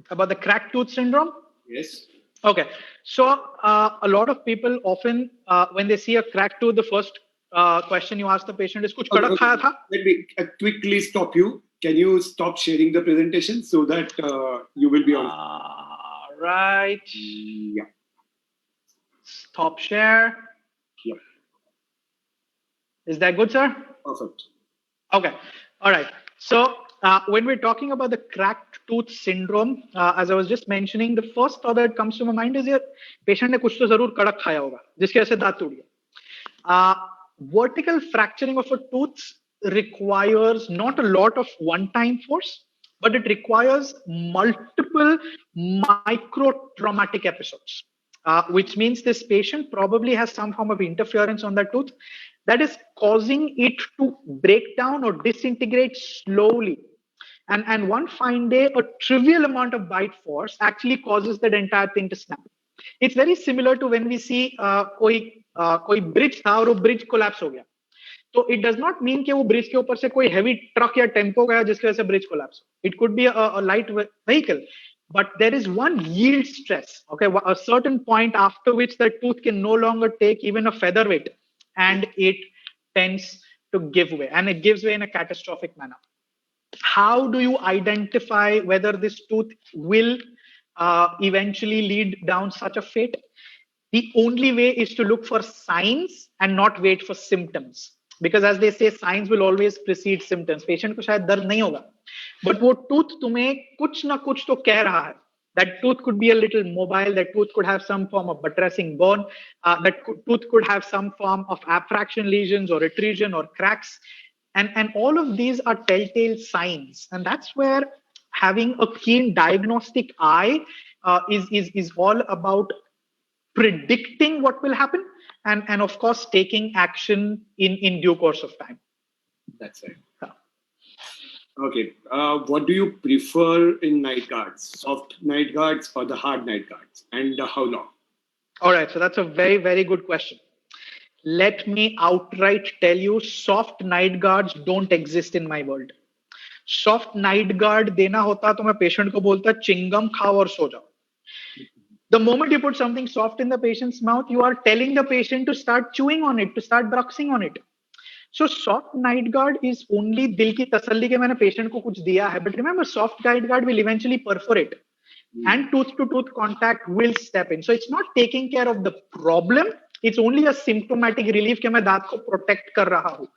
About the cracked tooth syndrome? Yes. Okay. So a lot of people often, when they see a cracked tooth, the first question you ask the patient is, "Kuch kadak khaya tha?" Let me quickly stop you. Can you stop sharing the presentation so that you will be on? Right. Yeah. Stop share. Yeah. Is that good, sir? Perfect. Okay. All right. So when we're talking about the cracked tooth syndrome, as I was just mentioning, the first thought that comes to my mind is ये patient ने कुछ तो जरूर कड़क खाया होगा जिसकी वजह से दांत टूट गया. Vertical fracturing of a tooth requires not a lot of one-time force, but it requires multiple micro-traumatic episodes, which means this patient probably has some form of interference on the tooth that is causing it to break down or disintegrate slowly. And one fine day, a trivial amount of bite force actually causes that entire thing to snap. It's very similar to when we see कोई bridge था और वो bridge collapse हो गया. तो it does not mean कि वो bridge के ऊपर से कोई हैवी ट्रक या टेम्पो गया जिसकी वजह से bridge collapse. It could be a light vehicle, but there is one yield stress, okay, a certain point after which the tooth can no longer take even a featherweight, and it tends to give way, and it gives way in a catastrophic manner. How do you identify whether this tooth will eventually lead down such a fate? The only way is to look for signs and not wait for symptoms. Because as they say, signs will always precede symptoms. Patient को शायद दर्द नहीं होगा, but वो tooth तुम्हें कुछ ना कुछ तो कह रहा है. That tooth could be a little mobile. That tooth could have some form of buttressing bone. Tooth could have some form of abfraction lesions or retrusion or cracks. And all of these are telltale signs. And that's where having a keen diagnostic eye is all about predicting what will happen, and of course taking action in due course of time. That's right. Okay. What do you prefer in night guards? Soft night guards or the hard night guards? And how long? All right. So that's a very, very good question. Let me outright tell you, soft night guards don't exist in my world. Soft night guard देना होता तो मैं patient को बोलता चिंगम खाओ और सो जाओ. The moment you put something soft in the patient's mouth, you are telling the patient to start chewing on it, to start bruxing on it. So soft night guard is only दिल की तसल्ली के मैंने patient को कुछ दिया है. But remember, soft night guard will eventually perforate, and tooth-to-tooth contact will step in. So it's not taking care of the problem. It's only a symptomatic relief कि मैं दांत को protect कर रहा हूँ.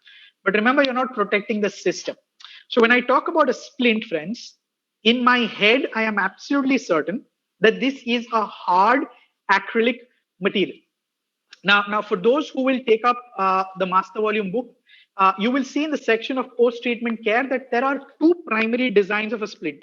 But remember, you're not protecting the system. So when I talk about a splint, friends, in my head, I am absolutely certain that this is a hard acrylic material. Now, for those who will take up the master volume book, you will see in the section of post-treatment care that there are two primary designs of a splint.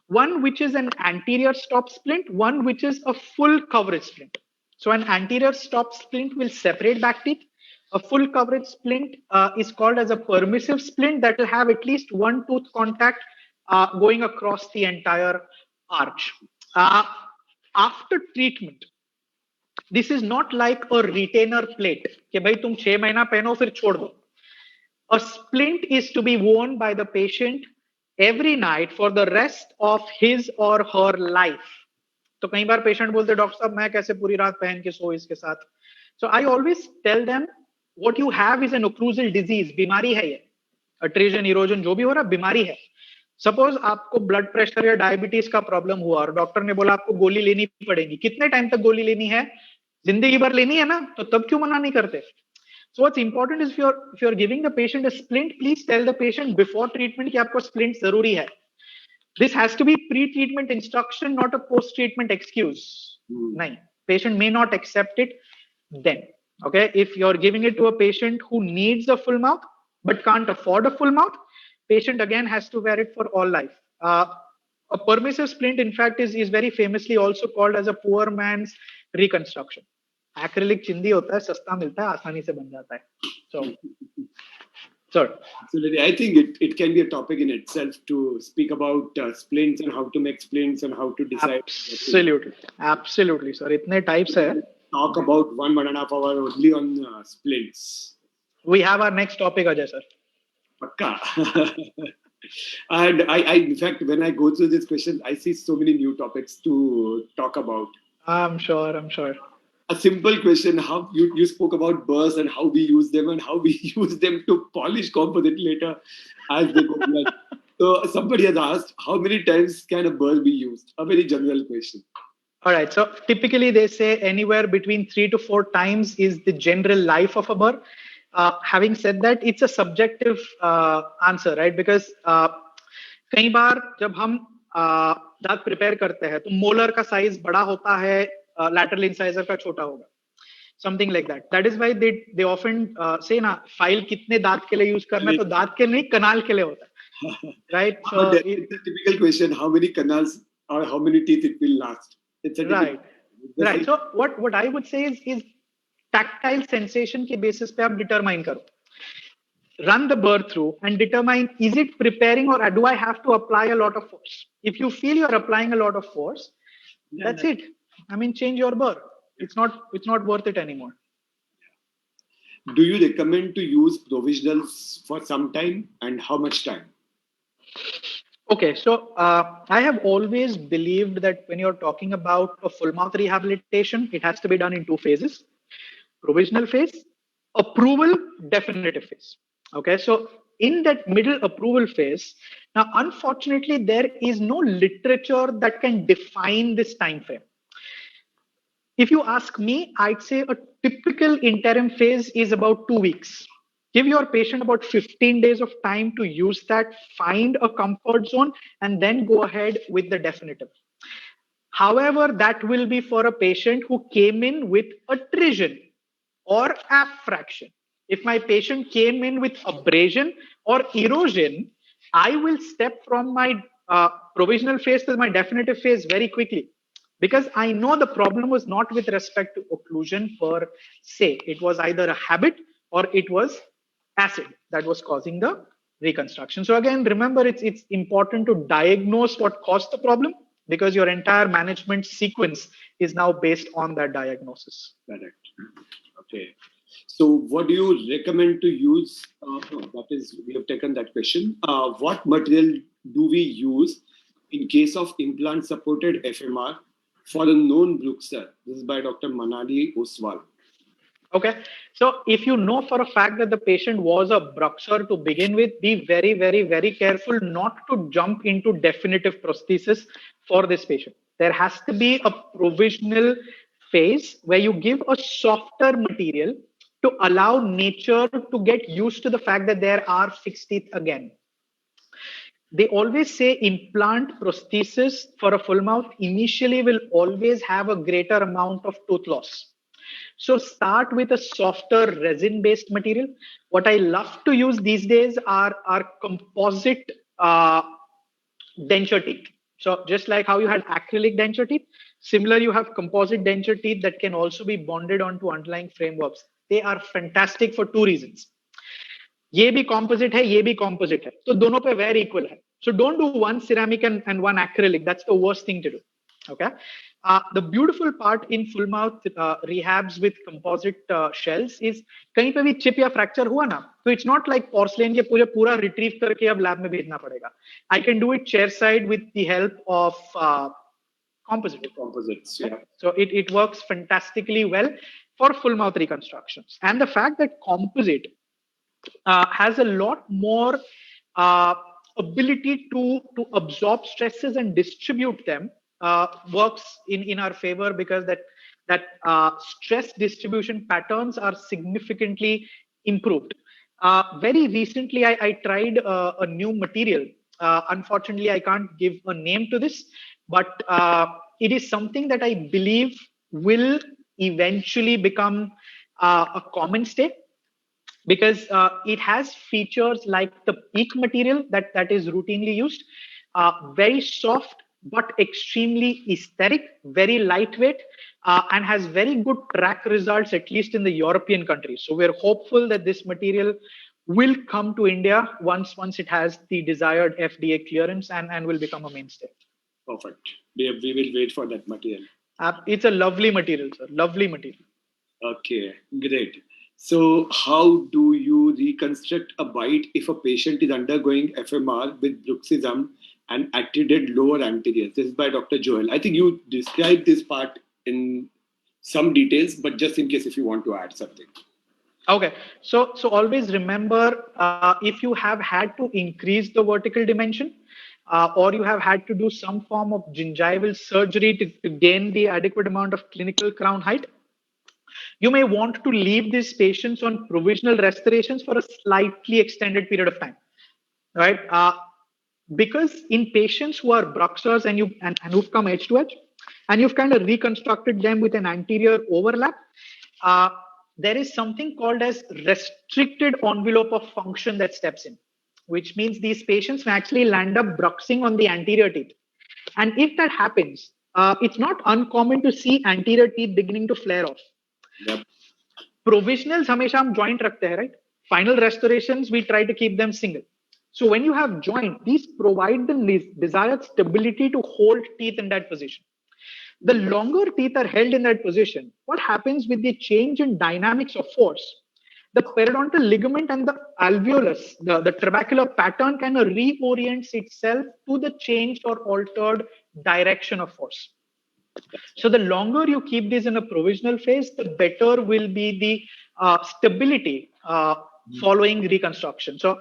One which is an anterior stop splint, one which is a full coverage splint. So an anterior stop splint will separate back teeth. A full coverage splint is called as a permissive splint that will have at least one tooth contact going across the entire arch. after treatment, this is not like a retainer plate कि भाई तुम 6 महीना पहनो फिर छोड़ दो. A splint is to be worn by the patient every night for the rest of his or her life. तो कई बार पेशेंट बोलते डॉक्टर साहब मैं कैसे पूरी रात पहन के सो इसके साथ. So I always tell them what you have is an occlusal disease. बीमारी है ये. Atresion, erosion जो भी हो रहा बीमारी है. सपोज आपको ब्लड प्रेशर या डायबिटीज का प्रॉब्लम हुआ और डॉक्टर ने बोला आपको गोली लेनी पड़ेगी. कितने टाइम तक गोली लेनी है? जिंदगी भर लेनी है ना, तो तब क्यों मना नहीं करते? So what's important is if you're giving the patient a splint, please tell the patient before treatment कि आपको splint जरूरी है. This has to be pre-treatment instruction, not a post-treatment excuse. नहीं, patient may not accept it then. Okay, if you're giving it to a patient who needs a full mouth but can't afford a full mouth, patient again has to wear it for all life. A permissive splint, in fact, is very famously also called as a poor man's reconstruction. Acrylic चिंदी होता है, सस्ता मिलता है, आसानी से बन जाता है. So, sorry. Absolutely. I think it can be a topic in itself to speak about splints and how to make splints and how to decide. Absolutely, sir. इतने types है. Talk about 1.5 hour only on splints. We have our next topic, Ajay sir. Pakka. And I, in fact, when I go through this question, I see so many new topics to talk about. I'm sure. A simple question: how you spoke about burrs and how we use them and how we use them to polish composite later as they go blood. So somebody has asked, how many times can a burr be used? A very general question. All right. So typically they say anywhere between 3 to 4 times is the general life of a burr. Having said that, it's a subjective answer, right? Because कई बार जब हम दांत prepare करते हैं तो molar का size बड़ा होता है, lateral incisor का छोटा होगा, something like that. That is why they often say ना फाइल कितने दांत के लिए यूज करना है, तो दांत के नहीं कनाल के लिए होता है, right? So it's a typical question: how many canals or how many teeth it will last? It's a right. So what I would say is tactile sensation के basis पे आप determine करो. Run the burr through and determine, is it preparing or do I have to apply a lot of force? If you feel you're applying a lot of force, that's it. I mean, change your burr. It's not worth it anymore. Do you recommend to use provisionals for some time, and how much time? Okay, so I have always believed that when you're talking about a full mouth rehabilitation, it has to be done in 2 phases. Provisional phase, approval, definitive phase. Okay, so in that middle approval phase, now unfortunately there is no literature that can define this time frame. If you ask me, I'd say a typical interim phase is about 2 weeks. Give your patient about 15 days of time to use that, find a comfort zone, and then go ahead with the definitive. However, that will be for a patient who came in with attrition or abfraction. If my patient came in with abrasion or erosion, I will step from my provisional phase to my definitive phase very quickly, because I know the problem was not with respect to occlusion per se. It was either a habit or it was acid that was causing the reconstruction. So again, remember, it's important to diagnose what caused the problem, because your entire management sequence is now based on that diagnosis. Correct. Okay. So what do you recommend to use? We have taken that question. What material do we use in case of implant-supported FMR for a known bruxer? This is by Dr. Manali Oswal. Okay. So if you know for a fact that the patient was a bruxer to begin with, be very, very, very careful not to jump into definitive prosthesis for this patient. There has to be a provisional phase where you give a softer material to allow nature to get used to the fact that there are fixed teeth again. They always say implant prosthesis for a full mouth initially will always have a greater amount of tooth loss. So start with a softer resin-based material. What I love to use these days are composite denture teeth. So just like how you had acrylic denture teeth, similar you have composite denture teeth that can also be bonded onto underlying frameworks. They are fantastic for 2 reasons. ये भी composite है, ये भी composite है, तो दोनों पे wear equal है. So don't do one ceramic and one acrylic. That's the worst thing to do. Okay. The beautiful part in full mouth rehabs with composite shells is कहीं पे भी chip या fracture हुआ ना, so it's not like porcelain के पूरा retrieve करके अब lab में भेजना पड़ेगा. I can do it chair side with the help of Composites, yeah. So it works fantastically well for full mouth reconstructions. And the fact that composite has a lot more ability to absorb stresses and distribute them works in our favor, because that stress distribution patterns are significantly improved. Very recently, I tried a new material. Unfortunately, I can't give a name to this, but it is something that I believe will eventually become a common state, because it has features like the PEEK material that is routinely used, very soft but extremely aesthetic, very lightweight, and has very good track results, at least in the European countries. So we're hopeful that this material will come to India once it has the desired FDA clearance and will become a mainstay. Perfect. We will wait for that material. It's a lovely material, sir. Lovely material. Okay, great. So how do you reconstruct a bite if a patient is undergoing FMR with bruxism and attended lower anterior? This is by Dr. Joel. I think you described this part in some details, but just in case if you want to add something. Okay, so always remember, if you have had to increase the vertical dimension, or you have had to do some form of gingival surgery to gain the adequate amount of clinical crown height, you may want to leave these patients on provisional restorations for a slightly extended period of time, right? Because in patients who are bruxers and who've come edge to edge, and you've kind of reconstructed them with an anterior overlap, there is something called as restricted envelope of function that steps in, which means these patients may actually land up bruxing on the anterior teeth. And if that happens, it's not uncommon to see anterior teeth beginning to flare off. Yep. Provisionals हमेशा हम joint रखते हैं, right? Final restorations, we try to keep them single. So when you have joint, these provide the desired stability to hold teeth in that position. The longer teeth are held in that position, what happens with the change in dynamics of force? The periodontal ligament and the alveolus, the trabecular pattern, kind of reorients itself to the changed or altered direction of force. So the longer you keep this in a provisional phase, the better will be the stability following reconstruction. So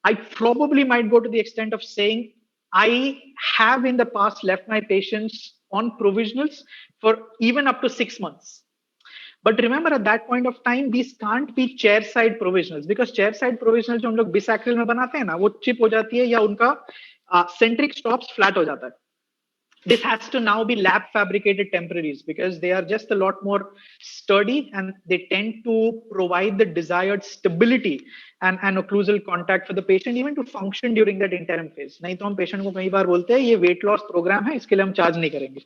I probably might go to the extent of saying I have in the past left my patients on provisionals for even up to 6 months. But remember, at that point of time, these can't be chair side provisionals, because chair side provisionals जो हम लोग bisacral में बनाते हैं ना, वो chip हो जाती है या उनका centric stops flat हो जाता है. This has to now be lab fabricated temporaries, because they are just a lot more sturdy and they tend to provide the desired stability and occlusal contact for the patient even to function during that interim phase. नहीं तो हम patient को कई बार बोलते हैं ये weight loss program है, इसके लिए हम charge नहीं करेंगे.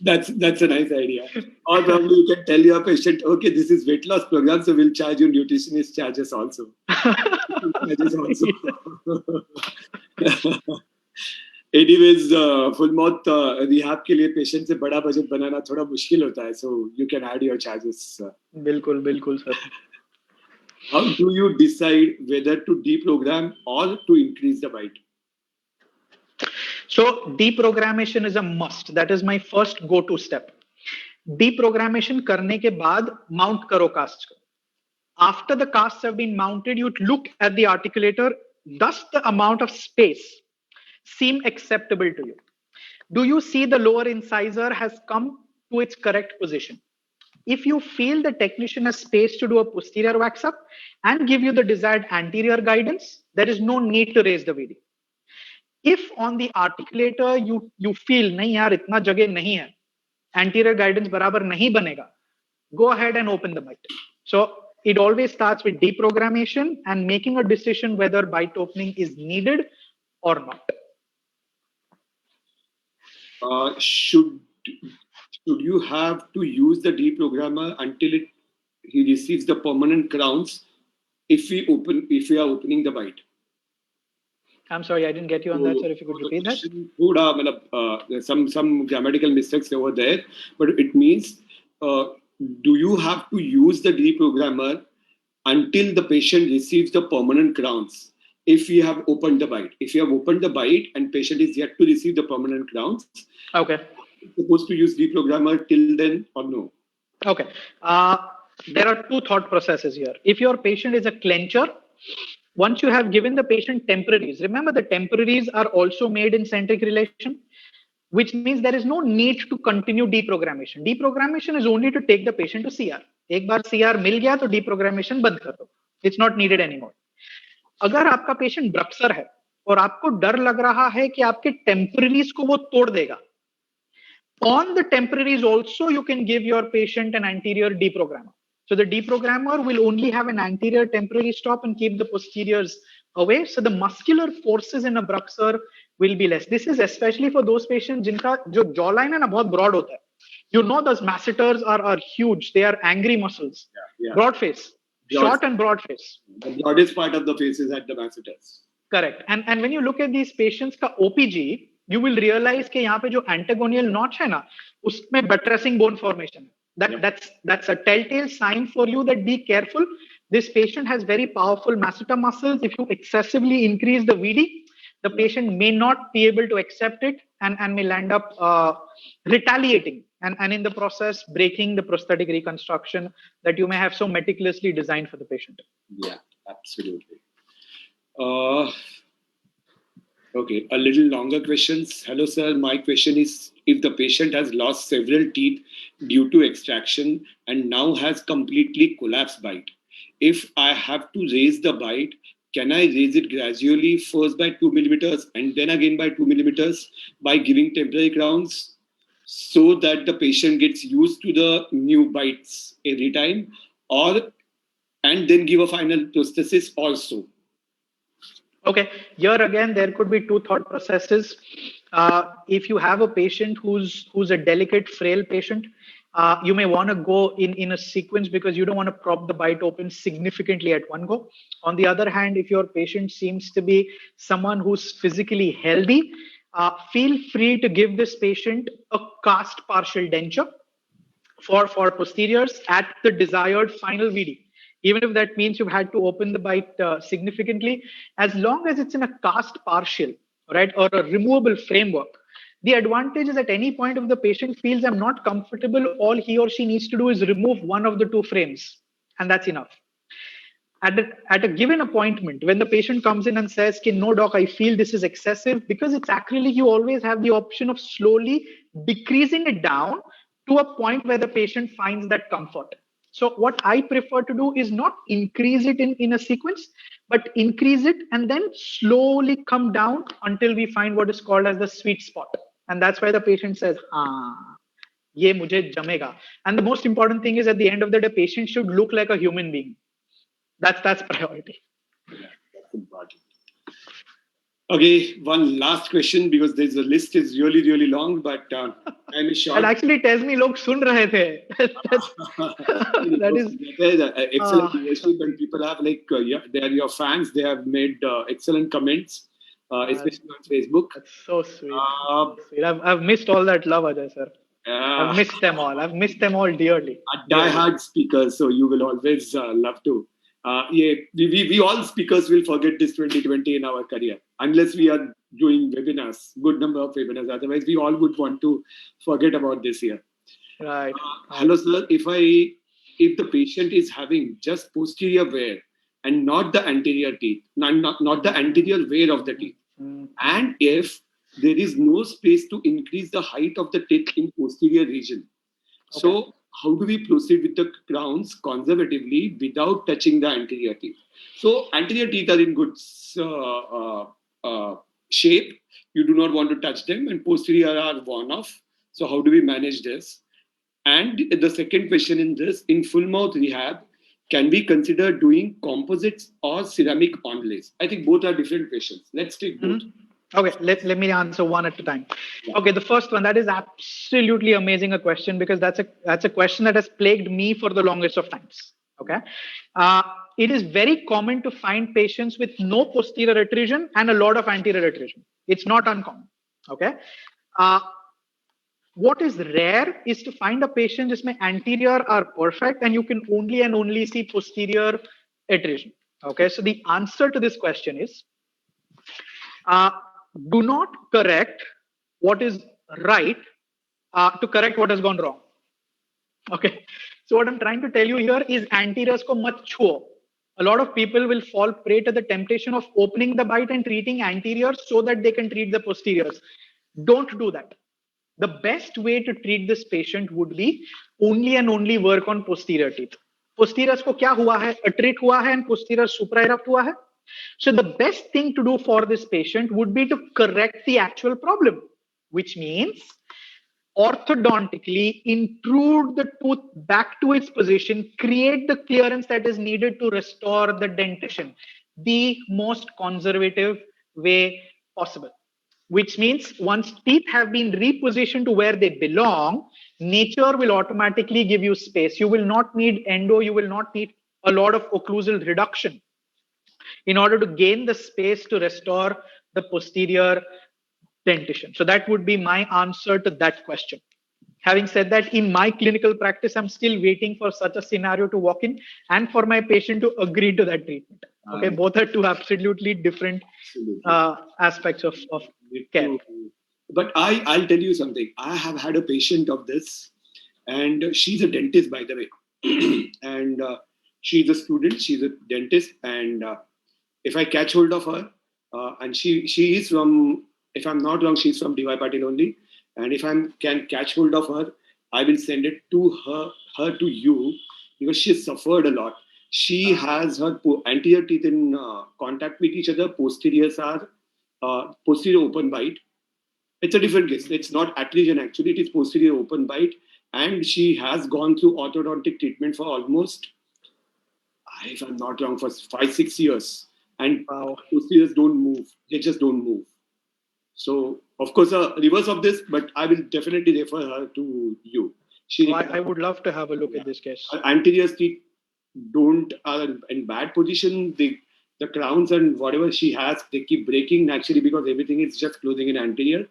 That's a nice idea. Or probably you can tell your patient, okay, this is weight loss program, so we'll charge you nutritionist charges also. Anyways, full mouth rehab के लिए patient से बड़ा budget बनाना थोड़ा मुश्किल होता है, so you can add your charges. बिल्कुल sir. How do you decide whether to deprogram or to increase the bite? So deprogrammation is a must. That is my first go-to step. Deprogrammation करने के बाद mount करो casts को. After the casts have been mounted, you look at the articulator. Does the amount of space seem acceptable to you? Do you see the lower incisor has come to its correct position? If you feel the technician has space to do a posterior wax up and give you the desired anterior guidance, there is no need to raise the VD. If on the articulator you feel नहीं यार इतना जगह नहीं है, anterior guidance बराबर नहीं बनेगा, go ahead and open the bite. So it always starts with deprogrammation and making a decision whether bite opening is needed or not. Should you have to use the deprogrammer until he receives the permanent crowns if we are opening the bite? I'm sorry, I didn't get you on that, sir. If you could repeat that. There's some grammatical mistakes over there, but it means do you have to use the deprogrammer until the patient receives the permanent crowns? If you have opened the bite, and patient is yet to receive the permanent crowns, okay, supposed to use deprogrammer till then or no? Okay. There are two thought processes here. If your patient is a clencher, once you have given the patient temporaries, remember the temporaries are also made in centric relation, which means there is no need to continue deprogrammation. Deprogrammation is only to take the patient to CR. एक बार CR मिल गया तो deprogrammation बंद कर दो. It's not needed anymore. अगर आपका patient ब्रक्सर है और आपको डर लग रहा है कि आपके टेम्पररीज को वो तोड़ देगा, on the temporaries also you can give your patient an anterior deprogrammer. So the deprogrammer will only have an anterior temporary stop and keep the posteriors away. So the muscular forces in a bruxer will be less. This is especially for those patients जिनका जो jawline है ना बहुत broad होता है. You know those masseters are huge. They are angry muscles. Yeah. Broad face. Short and broad face. The broadest part of the face is at the masseters. Correct. And when you look at these patients का OPG, you will realize कि यहाँ पे जो antagonial notch है ना, उसमें buttressing bone formation. That's a telltale sign for you that be careful. This patient has very powerful masseter muscles. If you excessively increase the VD, the patient may not be able to accept it and may land up retaliating and in the process breaking the prosthetic reconstruction that you may have so meticulously designed for the patient. Yeah, absolutely. Okay, a little longer questions. Hello, sir. My question is, if the patient has lost several teeth due to extraction and now has completely collapsed bite, if I have to raise the bite, can I raise it gradually, first by 2 millimeters and then again by 2 millimeters by giving temporary crowns so that the patient gets used to the new bites every time, and then give a final prosthesis also? Okay, here again, there could be two thought processes. If you have a patient who's a delicate, frail patient, you may want to go in a sequence because you don't want to prop the bite open significantly at one go. On the other hand, if your patient seems to be someone who's physically healthy, feel free to give this patient a cast partial denture for posteriors at the desired final VD. Even if that means you've had to open the bite significantly, as long as it's in a cast partial, right, or a removable framework, the advantage is at any point if the patient feels I'm not comfortable, all he or she needs to do is remove one of the two frames, and that's enough. At a given appointment, when the patient comes in and says, no doc, I feel this is excessive, because it's acrylic, you always have the option of slowly decreasing it down to a point where the patient finds that comfort. So what I prefer to do is not increase it in a sequence, but increase it and then slowly come down until we find what is called as the sweet spot. And that's why the patient says, ye mujhe jamega. And the most important thing is at the end of the day, patient should look like a human being. That's priority. Yeah, that's important. Okay, one last question because the list is really, really long, but I'm short. It actually tells me log sun rahe the. That is excellent leadership, and people have they are your fans. They have made excellent comments, especially on Facebook. That's so sweet. I've missed all that love, Ajay sir. I've missed them all. I've missed them all dearly. Die-hard speakers, so you will always love to. We all speakers will forget this 2020 in our career unless we are doing webinars, good number of webinars. Otherwise, we all would want to forget about this year. Right. Hello, sir. If the patient is having just posterior wear and not the anterior teeth, not the anterior wear of the teeth, and if there is no space to increase the height of the teeth in posterior region, so how do we proceed with the crowns conservatively without touching the anterior teeth? So anterior teeth are in good shape. You do not want to touch them, and posterior are worn off. So how do we manage this? And the second question in this, in full mouth rehab, can we consider doing composites or ceramic onlays? I think both are different questions. Let's take both. Okay, let me answer one at a time. Yeah. Okay, the first one, that is absolutely amazing a question because that's a question that has plagued me for the longest of times. Okay. It is very common to find patients with no posterior attrition and a lot of anterior attrition. It's not uncommon. Okay. Uh, what is rare is to find a patient जिसमें anterior are perfect and you can only see posterior attrition. Okay. So the answer to this question is do not correct what is right to correct what has gone wrong. Okay. So what I'm trying to tell you here is anteriors ko mat chhuo. A lot of people will fall prey to the temptation of opening the bite and treating anteriors so that they can treat the posteriors. Don't do that. The best way to treat this patient would be only and only work on posterior teeth. Posteriors ko kya hua hai? Attrit hua hai and posterior supraerupt hua hai. So the best thing to do for this patient would be to correct the actual problem, which means orthodontically intrude the tooth back to its position, create the clearance that is needed to restore the dentition, the most conservative way possible. Which means once teeth have been repositioned to where they belong, nature will automatically give you space. You will not need endo, you will not need a lot of occlusal reduction in order to gain the space to restore the posterior dentition. So that would be my answer to that question. Having said that, in my clinical practice, I'm still waiting for such a scenario to walk in and for my patient to agree to that treatment. Okay, both are two absolutely different aspects of care. But I'll tell you something. I have had a patient of this, and she's a dentist, by the way. And she's a student, she's a dentist. And if I catch hold of her, and she is from, if I'm not wrong, she's from DY Patil only. And if I can catch hold of her, I will send it to her to you, because she has suffered a lot. She has her anterior teeth in contact with each other. Posteriors are posterior open bite. It's a different case. It's not attrition actually. It is posterior open bite. And she has gone through orthodontic treatment for almost, if I'm not wrong, for 5-6 years. And posteriors don't move. They just don't move. So, of course, a reverse of this, but I will definitely refer her to you. I would love to have a look at this case. Anterior teeth are in bad position. The crowns and whatever she has, they keep breaking naturally because everything is just closing in anterior.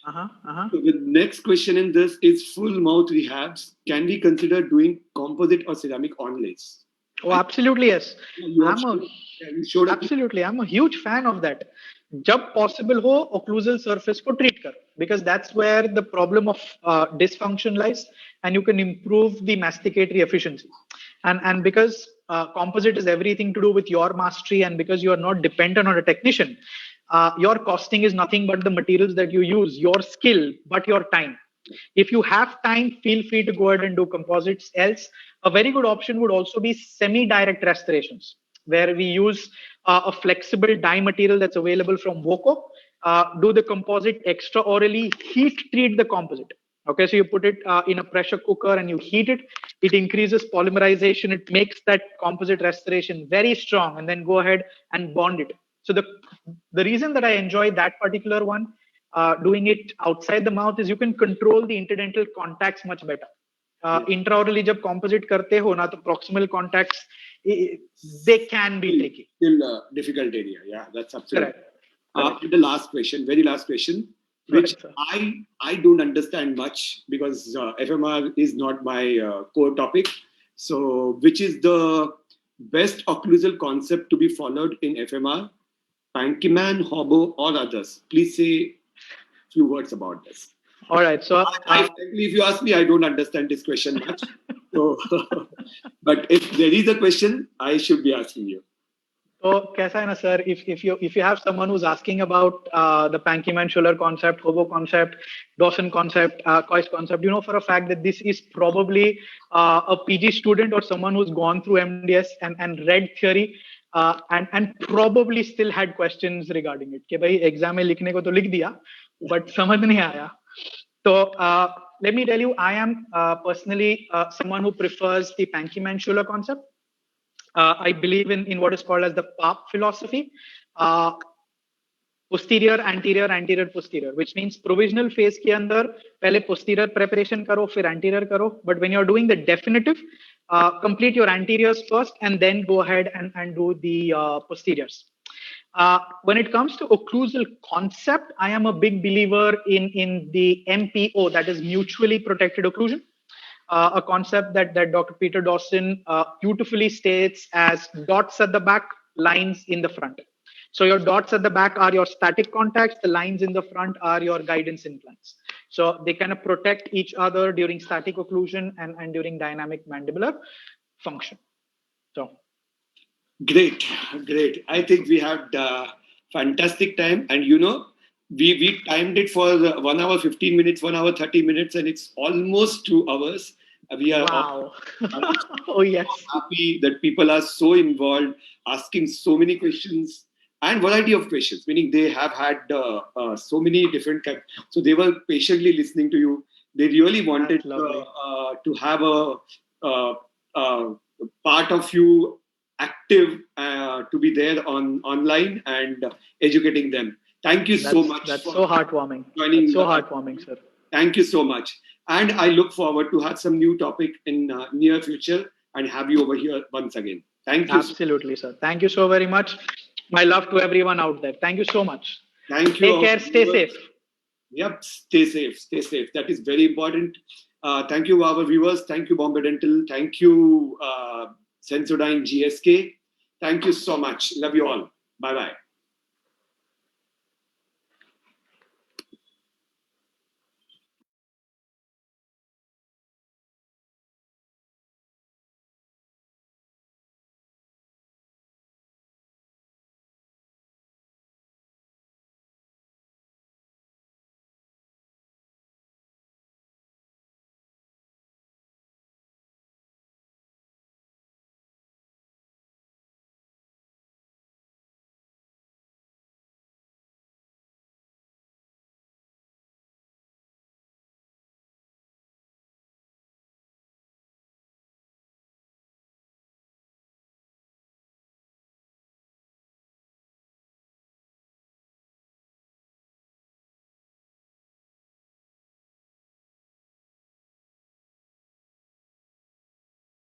So the next question in this is full mouth rehabs. Can we consider doing composite or ceramic onlays? Oh, absolutely, yes. Absolutely, I'm a huge fan of that. Jab possible ho, occlusal surface ko treat kar, because that's where the problem of dysfunction lies, and you can improve the masticatory efficiency. And because composite is everything to do with your mastery, and because you are not dependent on a technician, your costing is nothing but the materials that you use, your skill, but your time. If you have time, feel free to go ahead and do composites. Else, a very good option would also be semi-direct restorations, where we use a flexible dye material that's available from Voco, do the composite extraorally, heat treat the composite. Okay, so you put it in a pressure cooker and you heat it. It increases polymerization. It makes that composite restoration very strong, and then go ahead and bond it. So the reason that I enjoy that particular one, doing it outside the mouth, is you can control the interdental contacts much better. Intraorally jab composite karte ho na, to proximal contacts, they can be tricky. Still a difficult area. Yeah, that's absolutely correct. The last question, very last question, which I don't understand much because FMR is not my core topic. So, which is the best occlusal concept to be followed in FMR? Pankeyman, Hobo, or others? Please say a few words about this. All right. So, if you ask me, I don't understand this question much. So, but if there is a question, I should be asking you. So, kaisa hai na, sir? If you have someone who's asking about the Pankeyman-Schuler concept, Hobo concept, Dawson concept, Coyce concept, you know for a fact that this is probably a PG student or someone who's gone through MDS and read theory. And probably still had questions regarding it. कि भाई exam में लिखने को तो लिख दिया, but समझ नहीं आया. So let me tell you, I am personally someone who prefers the Pankeyman-Schuler concept. I believe in what is called as the PAP philosophy. Posterior, anterior, anterior, posterior, which means provisional phase के अंदर पहले posterior preparation करो, फिर anterior करो. But when you're doing the definitive, complete your anteriors first and then go ahead and do the posteriors. When it comes to occlusal concept, I am a big believer in the MPO, that is mutually protected occlusion, a concept that Dr. Peter Dawson beautifully states as dots at the back, lines in the front. So your dots at the back are your static contacts, the lines in the front are your guidance implants. So they kind of protect each other during static occlusion and during dynamic mandibular function. So great. I think we had fantastic time, and we timed it for 1 hour 15 minutes, 1 hour 30 minutes, and it's almost 2 hours. We are wow. Oh yes, happy that people are so involved, asking so many questions and variety of questions. Meaning they have had so many different kinds. So they were patiently listening to you. They really wanted to have a part of you active to be there online and educating them. Thank you so much. That's so heartwarming. Joining. So heartwarming, sir. Thank you so much. And I look forward to have some new topic in near future and have you over here once again. Thank you. Absolutely, sir. Thank you so very much. My love to everyone out there. Thank you so much. Thank you. Take care. Stay safe. Yep. Stay safe. Stay safe. That is very important. Thank you, our viewers. Thank you, Bombay Dental. Thank you, Sensodyne GSK. Thank you so much. Love you all. Bye-bye.